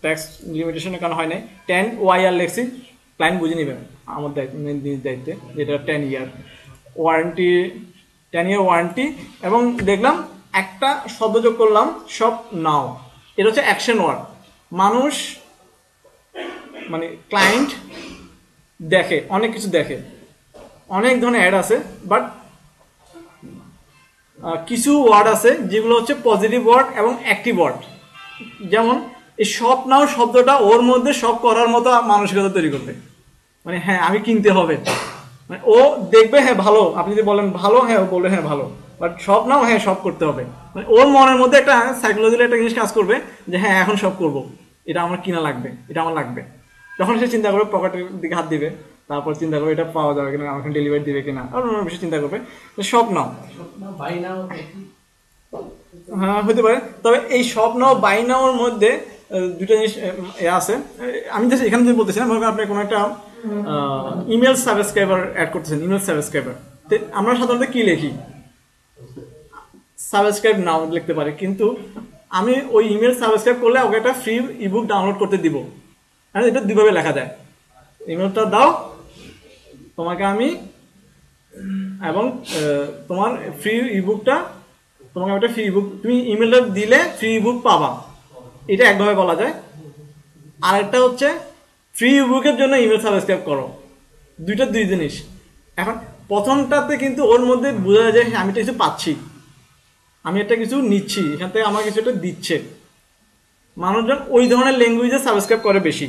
ট্যাক্স লিমিটেশনের কারণ হয় নাই। 10 ওয়াইআর লেখছি, ক্লায়েন্ট বুঝে নেবেন আমার দায়িত্বে, যেটা 10 ইয়ার ওয়ারেন্টি, 10 ইয়ার ওয়ারেন্টি। এবং দেখলাম একটা শব্দ যোগ করলাম, শপ নাও। এটা হচ্ছে অ্যাকশন ওয়ার্ড। মানুষ মানে ক্লায়েন্ট দেখে, অনেক কিছু দেখে, অনেক ধরনের অ্যাড আছে, বাট কিছু ওয়ার্ড আছে যেগুলো হচ্ছে পজিটিভ ওয়ার্ড এবং অ্যাক্টিভ ওয়ার্ড। যেমন এই শপ নাও শব্দটা ওর মধ্যে শপ করার মতো মানসিকতা তৈরি করবে, মানে হ্যাঁ আমি কিনতে হবে, মানে ও দেখবে হ্যাঁ ভালো, আপনি যদি বলেন ভালো, হ্যাঁ ও বলবে হ্যাঁ ভালো, বাট শপ নাও হ্যাঁ শপ করতে হবে, মানে ওর মনের মধ্যে একটা সাইকোলজিক্যাল একটা জিনিস কাজ করবে যে হ্যাঁ এখন শপ করব, এটা আমার কিনা লাগবে, এটা আমার লাগবে। যখন সে চিন্তা করবে পকেটের দিকে হাত দিবে, তারপর চিন্তা করবে এটা পাওয়া যাবে কিনা, আমাকে ডেলিভারি দিবে কিনা, আর অন্য বেশি চিন্তা করবে শপ নাও। হ্যাঁ হতে পারে, তবে এই শপ নাও বাই নাওর মধ্যে দুটো জিনিস আছে। আমি জাস্ট এখানে যদি বলতেছিলাম, মনে করেন আপনি কোনো একটা ইমেল সাবস্ক্রাইবার অ্যাড করতেছেন, ইমেল সাবস্ক্রাইবার, আমরা সাধারণত কি লিখি, সাবস্ক্রাইব নাও লিখতে পারি, কিন্তু আমি ওই ইমেল সাবস্ক্রাইব করলে ওকে একটা ফ্রি ইবুক ডাউনলোড করতে দিব। হ্যাঁ, এটা দুইভাবে লেখা যায়, ইমেলটা দাও তোমাকে আমি, এবং তোমার ফ্রি ইবুকটা, তোমাকে একটা ফ্রি ইবুক, তুমি ইমেলটা দিলে ফ্রি ইবুক পাবা, এটা একভাবে বলা যায়। আরেকটা হচ্ছে ফ্রি ইবুকের জন্য ইমেল সাবস্ক্রাইব করো, দুইটা দুই জিনিস। এখন প্রথমটাতে কিন্তু ওর মধ্যে বোঝা যায় আমি একটা কিছু পাচ্ছি, আমি একটা কিছু নিচ্ছি, এখান থেকে আমার কিছু একটা দিচ্ছে। মানুষজন ওই ধরনের ল্যাঙ্গুয়েজে সাবস্ক্রাইব করে বেশি,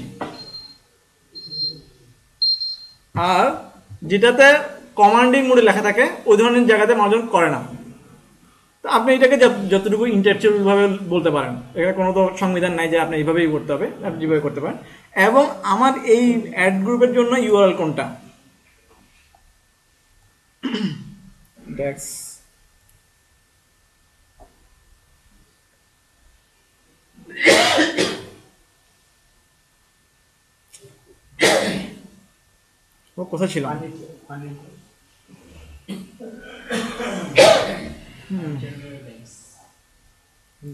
আর যেটাতে কমান্ডিং মোডে লেখা থাকে ওই ধরনের জায়গাতে মানুষজন করে না। তো আপনি এটাকে যতটুকু ইন্টারচেঞ্জ ভাবে বলতে পারেন, এখানে কোনো তো সংবিধান নাই যে আপনি এইভাবেই করতে হবে, আপনি যেভাবে করতে পারেন। এবং আমার এই অ্যাড গ্রুপের জন্য ইউআরএল কোনটা, ডেক্স ও কোথায় ছিল,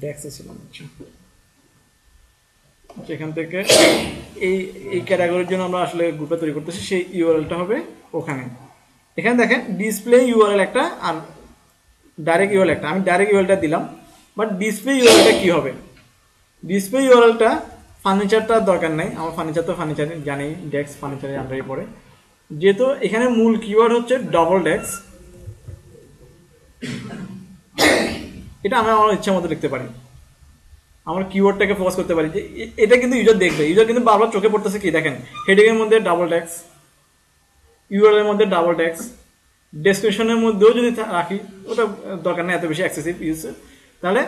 ডেক্সে ছিলাম। সেখান থেকে এই এই ক্যাটাগরির জন্য আমরা আসলে গ্রুপে তৈরি করতেছি, সেই ইউআরএলটা হবে ওখানে। এখানে দেখেন ডিসপ্লে ইউআরএল একটা আর ডাইরেক্ট ইউআরএল একটা, আমি ডাইরেক্ট ইউআরএলটা দিলাম, বাট ডিসপ্লে ইউআরএলটা কি হবে, ডিসপ্লে ইউআরএলটা ফার্নিচারটা দরকার নাই, আমার ফার্নিচার তো ফার্নিচার জানি, ডেস্ক ফার্নিচারের আন্ডারে পড়ে, যেহেতু এখানে মূল কিওয়ার্ড হচ্ছে ডবল ডেস্ক, এটা আমি আমার ইচ্ছা মতো লিখতে পারি, আমার কিওয়ার্ডটাকে ফোকাস করতে পারি যে এটা কিন্তু ইউজার দেখবে, ইউজার কিন্তু বারবার চোখে পড়তেছে কি দেখেন, হেডিং এর মধ্যে ডাবল ডেস্ক, ইউআরএল এর মধ্যে ডাবল ডেস্ক, ডেসক্রিপশনের মধ্যেও যদি রাখি ওটা দরকার নেই এত বেশি এক্সেসিভ ইউজ, তাহলে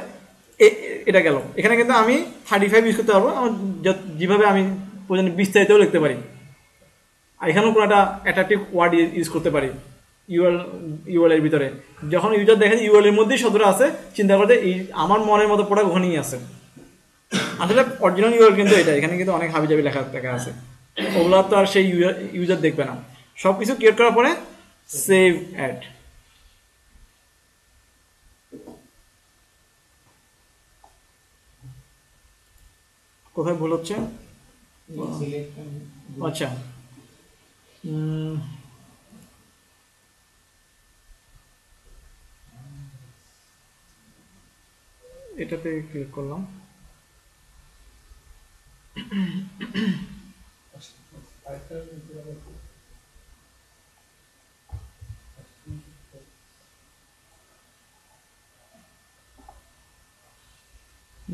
এটা গেল। এখানে কিন্তু আমি 35 ইউজ করতে পারবো, আমার যেভাবে আমি প্রয়োজনে বিস্তারিতও লিখতে পারি, আর এখানেও কোনো একটা অ্যাট্রাকটিভ ওয়ার্ড ইউজ করতে পারি ইউআরএল এর ভিতরে। যখন ইউজার দেখে ইউআরএল এর মধ্যেই শব্দটা আছে, চিন্তা করতে এই আমার মনের মতো প্রোডাক্ট ওখানেই আছে, আসলে অরিজিনাল ইউআরএল কিন্তু এটা, এখানে কিন্তু অনেক হাবিজাবি লেখা আছে, ওগুলো তো আর সেই ইউজার দেখবে না। সব কিছু ক্রিয়েট করার পরে সেভ অ্যাড, কোথায় ভুল হচ্ছে, আচ্ছা এটাতে ক্লিক করলাম,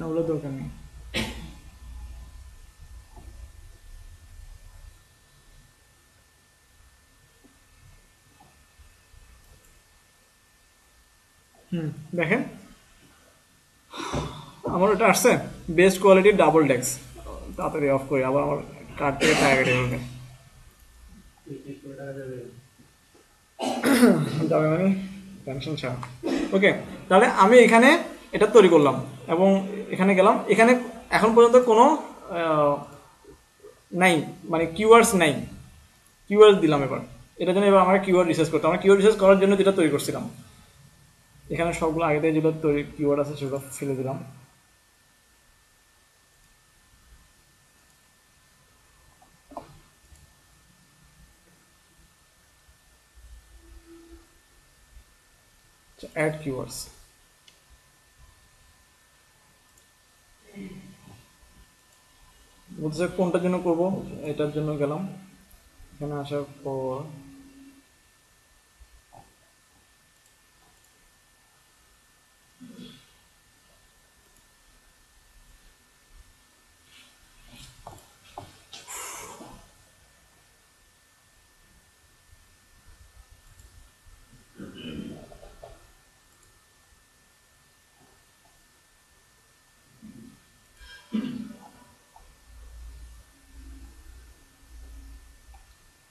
ওগুলো দরকার নেই। দেখেন আমার ওটা আসছে বেস্ট কোয়ালিটি ডাবল ডেক্স। তাড়াতাড়ি অফ করি, আবার আমার কার্ড থেকে টাকা কেটে ফেলবে। যাবে মানে টেনশন ছাড়া। ওকে, তাহলে আমি এখানে এটা তৈরি করলাম এবং এখানে গেলাম। এখানে এখন পর্যন্ত কোনো নাই, মানে কিওয়ার্ডস নাই। কিওয়ার্ড দিলাম এবার, এটার জন্য এবার আমরা কিওয়ার্ড রিসার্চ করতাম। আমরা কিওয়ার্ড রিসার্চ করার জন্য যেটা তৈরি করছিলাম, এখানে সবগুলো আগে থেকে যেগুলো তৈরি কিওয়ার্ড আছে সেগুলো ফেলে দিলাম। অ্যাড কিওয়ার্ডস, বলতেছে কোনটার জন্য করব, এটার জন্য গেলাম। এখানে আসার পর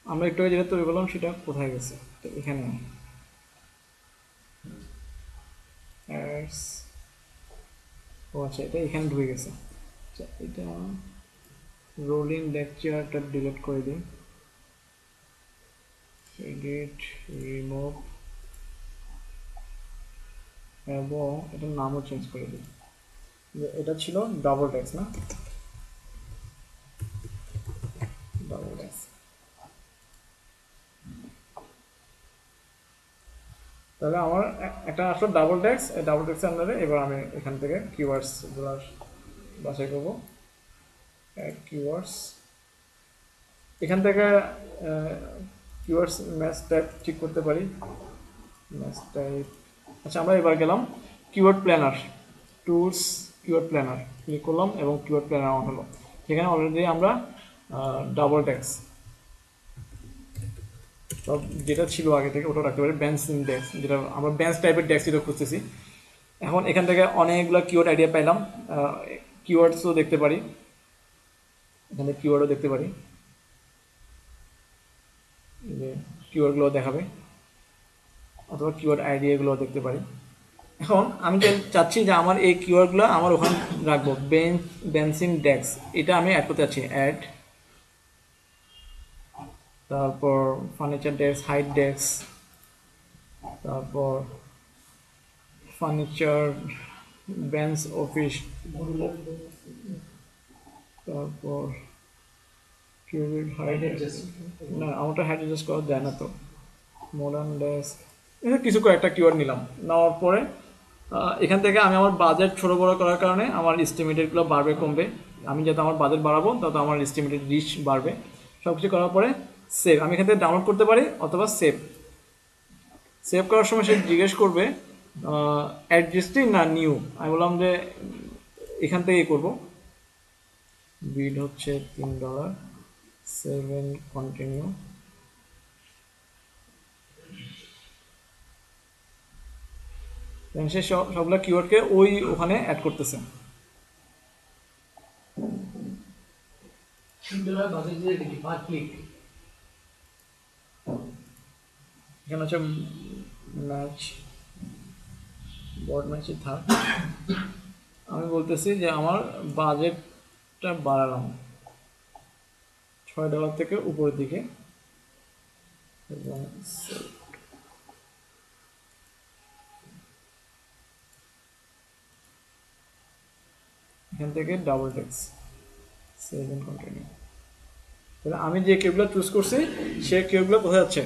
আমরা একটু আগে যেটা তৈরি করলাম সেটা কোথায় গেছে, তো এখানে অ্যাডস, ও আচ্ছা এটা এখানে ঢুকে গেছে। আচ্ছা এটা রোলিং লেকচারটা ডিলিট করে দিই, এডিট, রিমুভ, এবং এটার নামও চেঞ্জ করে দিই। এটা ছিল ডাবল ট্যাক্স না, ডাবল ট্যাক্স। তাহলে আমার একটা আসলো ডাবল ট্যাক্স, এই ডাবল ট্যাক্সের আন্ডারে এবার আমি এখান থেকে কিওয়ার্ডসগুলো বাছাই করবো। অ্যাড কিওয়ার্ডস, এখান থেকে কিওয়ার্ডস ম্যাচ টাইপ ঠিক করতে পারি, ম্যাচ টাইপ। আচ্ছা আমরা এবার গেলাম keyword planner, tools, keyword planner click করলাম এবং কিওয়ার্ড প্ল্যানার অন হলো। সেখানে অলরেডি আমরা ডাবল ট্যাক্স যেটা ছিল আগে থেকে ওটা রাখতে পারি, বেঞ্চ ইন্ডেক্স, যেটা আমরা বেঞ্চ টাইপের ডেক্স যেটা খুঁজতেছি। এখন এখান থেকে অনেকগুলো কিওয়ার্ড আইডিয়া পাইলাম, কিওয়ার্ডসও দেখতে পারি, এখানে কিওয়ার্ডও দেখতে পারি, যে কিওয়ার্ডগুলো দেখাবে, অথবা কিওয়ার্ড আইডিয়াগুলো দেখতে পারি। এখন আমি চাচ্ছি যে আমার এই কিওয়ার্ডগুলো আমার ওখানে রাখবো, বেঞ্চিং ডেক্স, এটা আমি অ্যাড করতে চাচ্ছি। অ্যাড, তারপর ফার্নিচার ডেস্ক, হাইট ডেস্ক, তারপর ফার্নিচার বেঞ্চ অফিস, তারপর কিউবিক হাইট, না আমারটা হাইট অ্যাডজাস্ট করা যায় না তো, মডার্ন ডেস্ক, কিছু কয়েকটা কিওয়ার্ড নিলাম। নেওয়ার পরে এখান থেকে আমি আমার বাজেট ছোট বড় করার কারণে আমার এস্টিমেটেডগুলো বাড়বে কমবে। আমি যত আমার বাজেট বাড়াবো তত আমার এস্টিমেটেড রিচ বাড়বে। সব কিছু করার পরে সেভ, আমি এখান থেকে ডাউনলোড করতে পারি অথবা সেভ। সেভ করার সময় সে জিজ্ঞেস করবে অ্যাড্রেসটি না নিউ, আমি বললাম যে এখান থেকেই করবো। বিড হচ্ছে $3, 7 কন্টিনিউ। সে সবগুলা কিওয়ার্ডকে ওখানে অ্যাড করতেছে। এখানে হচ্ছে ম্যাচ, বর্ড ম্যাচই থাক। আমি বলতেছি যে আমার বাজেটটা বাড়ালাম $6 থেকে উপরের দিকে, এবং এখান থেকে ডাবল টেক্স, সেভ এন্ড কন্টিনিউ। তাহলে আমি যে কেউগুলো চুজ করছি সে কেউগুলো কোথায় যাচ্ছে,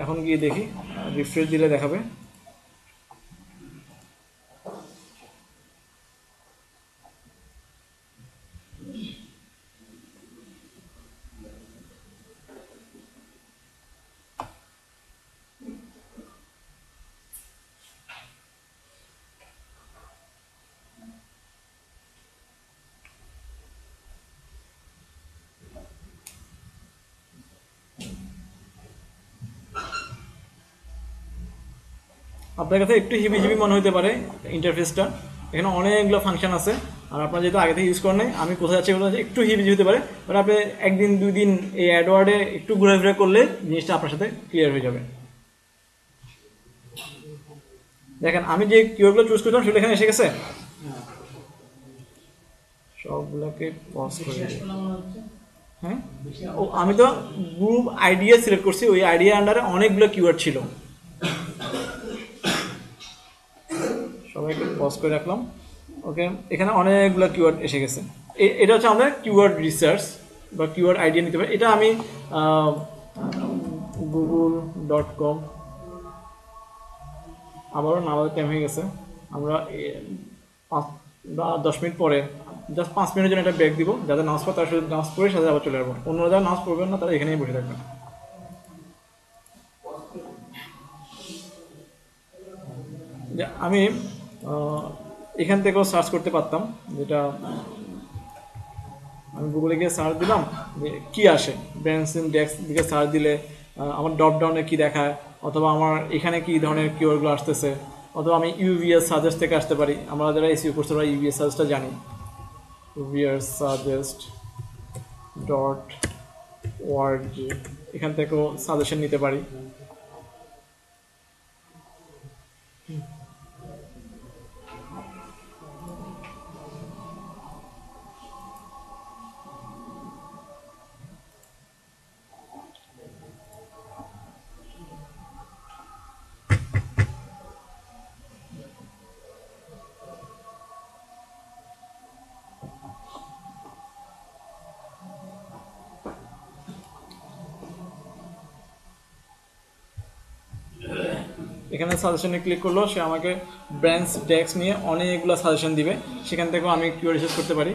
এখন গিয়ে দেখি, রিফ্রেশ দিলে দেখাবে। আপনার কাছে একটু হিবিজিবি মনে হতে পারে ইন্টারফেসটা, এখানে অনেকগুলো ফাংশন আছে, আর আপনার যেহেতু আগে থেকে ইউজ করেন নাই, আমি কোথায় যাচ্ছি বলে একটু হিবিজি হতে পারে, বাট আপনি একদিন 2 দিন এই অ্যাডওয়ার্ডে একটু ঘোরাফেরা করলে জিনিসটা আপনার সাথে ক্লিয়ার হয়ে যাবে। দেখেন আমি যে কিওয়ার্ডগুলো চুজ করলাম সেগুলো এখানে এসে গেছে, সবগুলোকে পজ করে দিই। হ্যাঁ, ও আমি তো গ্রুপ আইডিয়া সিলেক্ট করছি, ওই আইডিয়া আন্ডারে অনেকগুলো কিওয়ার্ড ছিল, সবাইকে পজ করে রাখলাম। ওকে, এখানে অনেকগুলো কিওয়ার্ড এসে গেছে। এটা হচ্ছে আমাদের কিওয়ার্ড রিসার্চ বা কিওয়ার্ড আইডিয়া নিতে পারি। এটা আমি google.com, আবারও নামার টাইম হয়ে গেছে, আমরা 10 মিনিট পরে জাস্ট 5 মিনিটের জন্য একটা ব্রেক দিব, যাদের নামাজ পড়ে তারা শুধু নামাজ পড়ে সাথে আবার চলে যাবো, অন্যরা যারা নামাজ পড়বেন না তারা এখানেই বসে থাকবেন। আমি এখান থেকেও সার্চ করতে পারতাম, যেটা আমি গুগলে গিয়ে সার্চ দিলাম যে কী আসে, ব্র্যান্ডস ইনডেক্স দিকে সার্চ দিলে আমার ড্রপ ডাউনে কী দেখায়, অথবা আমার এখানে কী ধরনের কিওয়ার্ডগুলো আসতেছে, অথবা আমি ইউভিএস সাজেস্ট থেকে আসতে পারি। আমরা যারা এসইও করতে পারি ইউভিএস সাজেস্টটা জানি, ইউভিএস সাজেস্ট .org, এখান থেকেও সাজেশন নিতে পারি। এখানে সাজেশনে ক্লিক করলো, সে আমাকে ব্র্যান্ডস ডেক্স নিয়ে অনেকগুলো সাজেশন দিবে, সেখান থেকেও আমি কিওয়ার্ড রিসার্চ করতে পারি।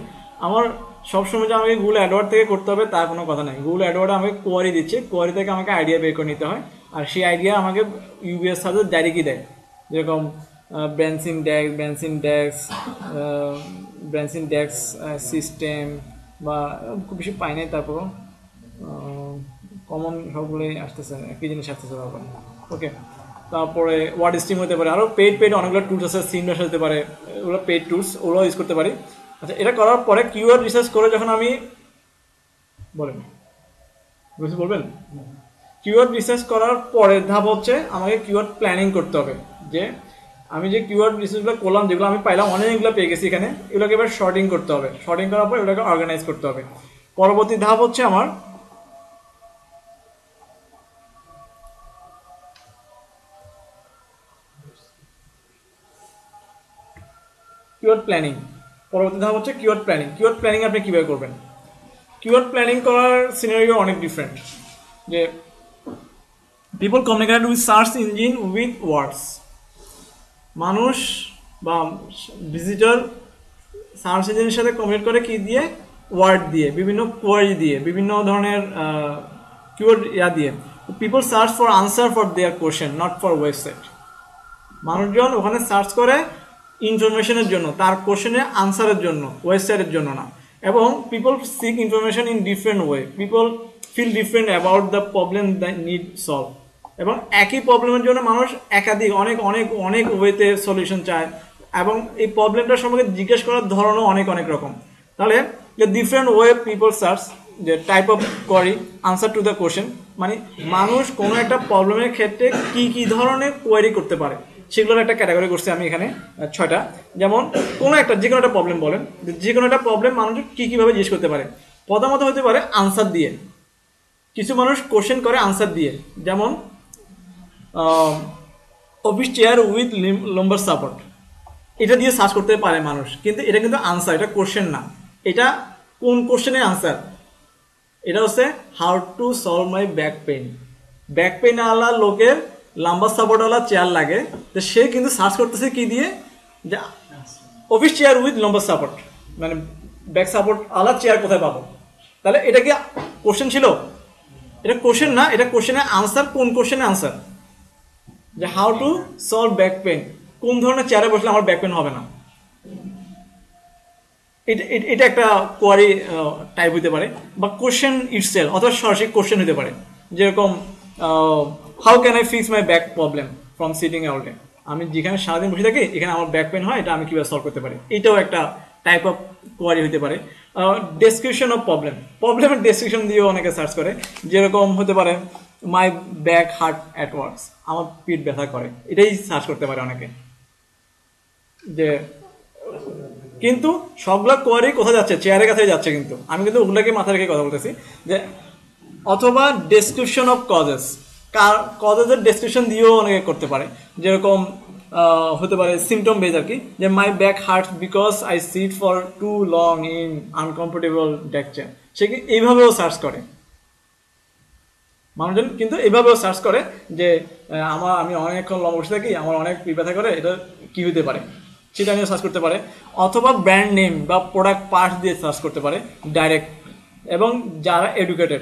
আমার সবসময় যে আমাকে গুগল অ্যাডওয়ার্ড থেকে করতে হবে তার কোনো কথা নাই। গুগল অ্যাডওয়ার্ডে আমাকে কোয়ারি দিচ্ছে, কোয়ারি থেকে আমাকে আইডিয়া বের করে নিতে হয়, আর সেই আইডিয়া আমাকে ইউবিএস সাজেস্ট ডাইরেক্টই দেয়, যেরকম ব্র্যান্ডস ইনডেক্স সিস্টেম, বা খুব বেশি পাই নাই, তারপরও কমন সবগুলোই আসতেছে, একই জিনিস আসতেছে বারবার। ওকে, তারপরে ওয়ার্ড স্ট্রিম হতে পারে, আরও পেড অনেকগুলো টুলস আছে, সিনডাস হতে পারে, ওগুলো পেড টুলস, ওগুলো ইউজ করতে পারি। আচ্ছা, এটা করার পরে কিওয়ার্ড রিসার্চ করে যখন আমি বলবেন কিওয়ার্ড রিসার্চ করার পরের ধাপ হচ্ছে আমাকে কিওয়ার্ড প্ল্যানিং করতে হবে, যে আমি যে কিওয়ার্ড রিসার্চগুলো করলাম, যেগুলো আমি পাইলাম অনেকগুলো পেয়ে গেছি এখানে, এগুলোকে এবার শর্টিং করতে হবে, শর্টিং করার পর এগুলোকে অর্গানাইজ করতে হবে। পরবর্তী ধাপ হচ্ছে আমার কিওয়ার্ড প্ল্যানিং। পরবর্তী ধাপ হচ্ছে কিওয়ার্ড প্ল্যানিং। কিওয়ার্ড প্ল্যানিং আপনি কীভাবে করবেন? কিওয়ার্ড প্ল্যানিং করার সিনারিও অনেক ডিফারেন্ট, যে people communicate with search engine with words. মানুষ বা ভিজিটর সার্চ ইঞ্জিনের সাথে কমিউনিকেট করে কি দিয়ে? ওয়ার্ড দিয়ে, বিভিন্ন কোয়ারি দিয়ে, বিভিন্ন ধরনের কিওয়ার্ড দিয়ে। People search for answer for their question, not for website. মানুষজন ওখানে সার্চ করে ইনফরমেশনের জন্য, তার কোশ্চেনের আনসারের জন্য, ওয়েবসাইটের জন্য না। এবং people seek information in different way, people feel different about the problem that need solve. এবং একই প্রবলেমের জন্য মানুষ একাধিক অনেক অনেক অনেক ওয়েতে সলিউশন চায়, এবং এই প্রবলেমটার সম্পর্কে জিজ্ঞেস করার ধরনও অনেক অনেক রকম। তাহলে ডিফারেন্ট ওয়ে পিপল সার্চ, যে type of query, answer to the question, মানে মানুষ কোনো একটা প্রবলেমের ক্ষেত্রে কি কি ধরনের কোয়ারি করতে পারে সেগুলোর একটা ক্যাটাগরি করছি আমি এখানে 6টা। যেমন কোনো একটা যে কোনো একটা প্রবলেম বলেন, যে কোনো একটা প্রবলেম মানুষ কী কীভাবে জিজ্ঞেস করতে পারে। প্রথমত হতে পারে আনসার দিয়ে, কিছু মানুষ কোশ্চেন করে আনসার দিয়ে, যেমন office chair with lumber support, এটা দিয়ে সার্চ করতে পারে মানুষ, কিন্তু এটা কিন্তু আনসার, এটা কোশ্চেন না। এটা কোন কোশ্চেনের আনসার? এটা হচ্ছে how to solve my back pain. Back pain আলা লোকের লাম্বার সাপোর্টওয়ালা চেয়ার লাগে, তো সে কিন্তু সার্চ করতেছে কি দিয়ে? যে office chair with lumber support, মানে ব্যাক সাপোর্ট আলা চেয়ার কোথায় পাবো? তাহলে এটা কি কোশ্চেন ছিল? এটা কোশ্চেন না, এটা কোশ্চেনের আনসার। কোন কোশ্চেনের আনসার? যে how to solve back pain, কোন ধরনের চেয়ারে বসলে আমার ব্যাক পেইন হবে না। এটা একটা কোয়ারি টাইপ হতে পারে, বা কোশ্চেন ইটসেলফ, অথবা সরাসরি কোশ্চেন হতে পারে, যেরকম how can I fix my back problem from sitting all day. আমি যেখানে সারাদিন বসে থাকি এখানে আমার ব্যাক পেন হয়, এটা আমি কিভাবে সলভ করতে পারি, এটাও একটা টাইপ অফ কোয়ারি হতে পারে। ডেসক্রিপশন অফ প্রবলেমের ডেসক্রিপশন দিয়েও অনেকে সার্চ করে, যেরকম হতে পারে মাই ব্যাক হার্ট অ্যাট ওয়ার্কস, আমার পিঠ ব্যথা করে, এটাই সার্চ করতে পারে অনেকে। যে কিন্তু সবগুলো কোয়ারি কোথায় যাচ্ছে, চেয়ারের কাছে যাচ্ছে, কিন্তু আমি কিন্তু ওগুলোকে মাথায় রেখে কথা বলতেছি যে অথবা ডেসক্রিপশন অফ কজেসের ডেসক্রিপশন দিয়েও অনেকে করতে পারে, যেরকম হতে পারে সিমটম বেজ আর কি, যে my back hurt because I sit for too long in uncomfortable desk chair, সে এইভাবেও সার্চ করে। মানুষজন কিন্তু এইভাবেও সার্চ করে যে আমি অনেকক্ষণ লং বসে থাকি, আমার অনেক পিঠ ব্যথা করে, এটা কি হতে পারে সেটা নিয়ে সার্চ করতে পারে। অথবা ব্র্যান্ড নেম বা প্রোডাক্ট পার্টস দিয়ে সার্চ করতে পারে ডাইরেক্ট। এবং যারা এডুকেটেড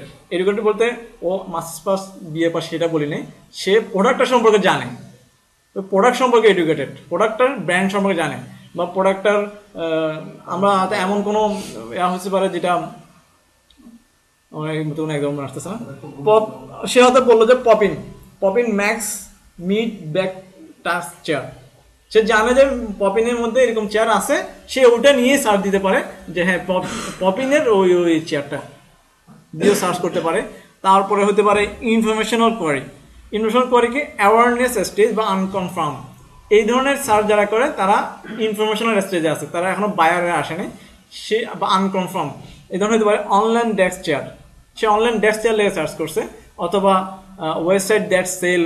বলতে ও মাস্টার্স পাস বিএ পাস সেটা বলি নেই, সে প্রোডাক্টটা সম্পর্কে জানে, প্রোডাক্ট সম্পর্কে এডুকেটেড, প্রোডাক্টটার ব্র্যান্ড সম্পর্কে জানে, বা প্রোডাক্টটার আমরা হাতে এমন কোনো হতে পারে যেটা একদম আসতেছে না, সে হয়তো বললো যে Poppin Max mid back task chair, সে জানে যে পপিনের মধ্যে এরকম চেয়ার আছে, সে ওটা নিয়ে সার্চ দিতে পারে যে হ্যাঁ পপিনের ওই চেয়ারটা দিয়েও সার্চ করতে পারে। তারপরে হতে পারে ইনফরমেশনাল কোয়ারি কি অ্যাওয়ারনেস স্টেজ বা আনকনফার্ম, এই ধরনের সার্চ যারা করে তারা ইনফরমেশনাল স্টেজে আছে, তারা এখনো বায়ারে আসেনি, সে বা আনকনফার্ম। এই ধরনের হতে পারে অনলাইন ডেস্ক চেয়ার, সে অনলাইন ডেস্ক চেয়ার লেগে সার্চ করছে, অথবা website that sell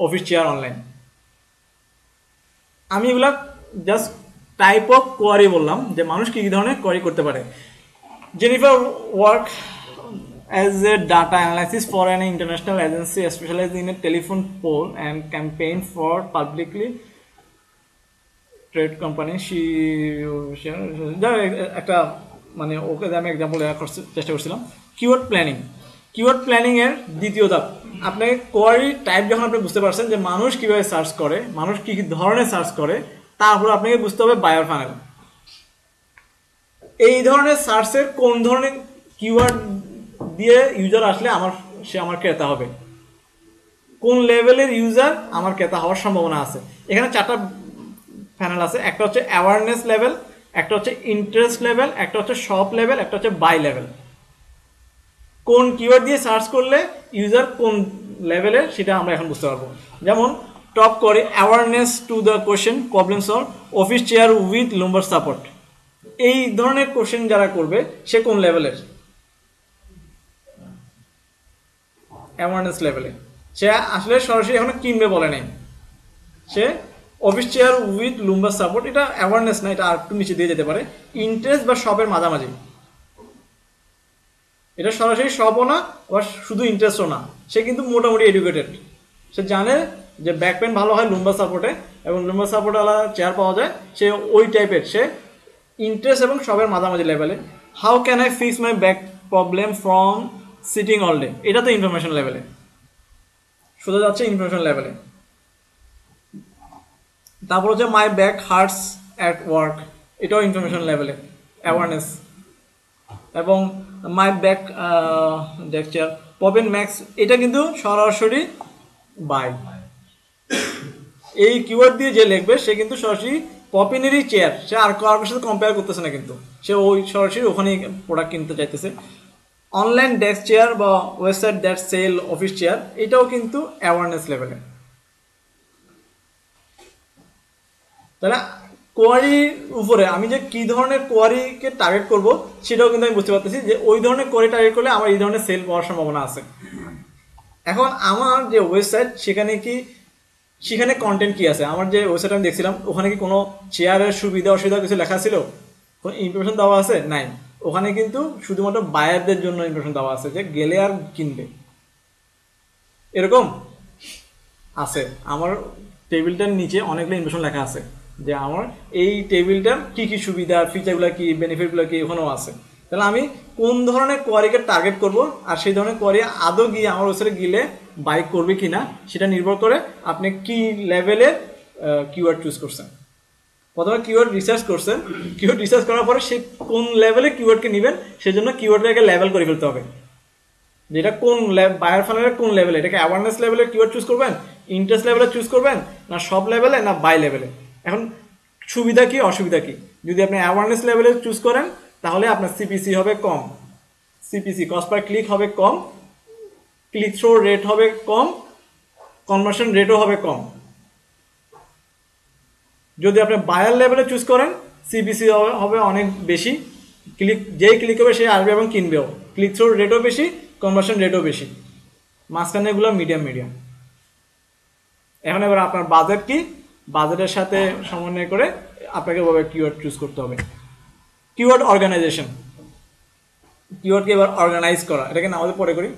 office chair online. আমি এগুলা জাস্ট টাইপ অফ কোয়ারি বললাম যে মানুষ কি ধরনের কোয়ারি করতে পারে। Jennifer work as a data analyst for an international agency specialized in a telephone poll and campaign for publicly traded company. একটা মানে ওকে আমি এক্সাম্পল দেওয়ার চেষ্টা করছিলাম। কিওয়ার্ড প্ল্যানিং এর দ্বিতীয় ধাপ, আপনাকে কোয়ারি টাইপ যখন আপনি বুঝতে পারছেন যে মানুষ কিভাবে সার্চ করে, মানুষ কি কি ধরনের সার্চ করে, তারপর আপনাকে বুঝতে হবে বায়ার ফানেল। এই ধরনের সার্চের কোন ধরনের কিওয়ার্ড দিয়ে ইউজার আসলে সে আমার ক্রেতা হবে, কোন লেভেলের ইউজার আমার ক্রেতা হওয়ার সম্ভাবনা আছে। এখানে 4টা প্যানেল আছে, একটা হচ্ছে অ্যাওয়ারনেস লেভেল, একটা হচ্ছে ইন্টারেস্ট লেভেল, একটা হচ্ছে শপ লেভেল, একটা হচ্ছে বাই লেভেল। কোন কিওয়ার্ড দিয়ে সার্চ করলে ইউজার কোন লেভেলের সেটা আমরা এখন বুঝতে পারবো। যেমন টপ করে awareness two the question problem solve office chair with lumbar support, এই ধরনের কোশ্চেন যারা করবে সে কোন লেভেলের, অ্যাওয়ারনেস লেভেলে। সে আসলে সরাসরি এখন কিনবে বলে নাই, সে office chair with lumbar support, এটা অ্যাওয়ারনেস না, এটা আর একটু নিচে দিয়ে যেতে পারে। ইন্টারেস্ট বা শপের মাঝামাঝি, এটা সরাসরি শপও না আবার শুধু ইন্টারেস্টও না, সে কিন্তু মোটামুটি এডুকেটেড, সে জানে যে ব্যাক পেন ভালো হয় লুম্বার সাপোর্টে এবং লুম্বার সাপোর্ট আলা চেয়ার পাওয়া যায়, সে ওই টাইপের, সে ইন্টারেস্ট এবং শপের মাঝামাঝি লেভেলে। How can I fix my back problem from sitting all day, এটা তো ইনফরমেশন লেভেলে, সোজা যাচ্ছে ইনফরমেশন লেভেলে। তারপর হচ্ছে my back hurts at work, এটাও ইনফরমেশন লেভেলে, অ্যাওয়ারনেস। এবং মাই ব্যাক চেয়ার পপিন ম্যাক্স, এটা কিন্তু সরাসরি বাই, এই কিওয়ার্ড দিয়ে যে লিখবে সে কিন্তু সরাসরি পপিনেরই চেয়ার, সে আর কারোর সাথে কম্পেয়ার করতেছে না, কিন্তু সে ওই সরাসরি ওখানেই প্রোডাক্ট কিনতে চাইতেছে। অনলাইন ডেস্ক চেয়ার বা website that sell office chair, এটাও কিন্তু অ্যাওয়ারনেস লেভেলে। তাহলে কোয়ারির উপরে আমি যে কি ধরনের কোয়ারিকে টার্গেট করব সেটাও কিন্তু আমি বুঝতে পারতেছি যে ওই ধরনের কোয়ারি টার্গেট করলে আমার এই ধরনের সেল পাওয়ার সম্ভাবনা আছে। এখন আমার যে ওয়েবসাইট সেখানে কন্টেন্ট কি আছে, আমার যে ওয়েবসাইট আমি দেখছিলাম ওখানে কি কোনো চেয়ারের সুবিধা অসুবিধা কিছু লেখা ছিল, কোনো ইনফরমেশন দেওয়া আছে? নাই। ওখানে কিন্তু শুধুমাত্র বায়ারদের জন্য ইনফরমেশন দেওয়া আছে যে গেলে আর কিনবে, এরকম আছে। আমার টেবিলটার নিচে অনেকগুলো ইনফরমেশন লেখা আছে যে আমার এই টেবিলটার কি কি সুবিধা, ফিচারগুলো কি, বেনিফিটগুলো কি, ওখানেও আছে। তাহলে আমি কোন ধরনের কোয়ারিকে টার্গেট করব আর সেই ধরনের কোয়ারি আদৌ গিয়ে আমার ওয়েবসাইটে গেলে বাই করবে কিনা সেটা নির্ভর করে আপনি কি লেভেলের কিওয়ার্ড চুজ করছেন। প্রথমে কিওয়ার্ড রিসার্চ করছেন, কিওয়ার্ড রিসার্চ করার পরে সে কোন লেভেলে কিওয়ার্ডকে নেবেন সেজন্য কিওয়ার্ডটাকে লেভেল করে ফেলতে হবে, যেটা কোন বায়ার ফানেলের কোন লেভেলে, এটাকে অ্যাওয়ারনেস লেভেলের কিওয়ার্ড চুজ করবেন ইন্টারেস্ট লেভেলে চুজ করবেন, না সব লেভেলে, না বাই লেভেলে। এখন সুবিধা কি অসুবিধা কি? যদি আপনি অ্যাওয়ারনেস লেভেলে চুজ করেন তাহলে আপনার সিপিসি হবে কম, সিপিসি কস্ট পার ক্লিক হবে কম, ক্লিক থ্রো রেট হবে কম, কনভার্সন রেটও হবে কম। যদি আপনি বায়ার লেভেলে চুজ করেন সিপিসি হবে অনেক বেশি, যেই ক্লিক হবে সে আসবে এবং কিনবেও, ক্লিক থ্রো রেটও বেশি, কনভার্সন রেটও বেশি, মাঝখানে এগুলো মিডিয়াম। এখন এবার আপনার বাজেট কি, বাজেটের সাথে সমন্বয় করে আপনাকে এভাবে কিওয়ার্ড চুজ করতে হবে। কিওয়ার্ড অর্গানাইজেশন, কিওয়ার্ডকে এবার অর্গানাইজ করা, এটাকে না আমাদের পরে করি।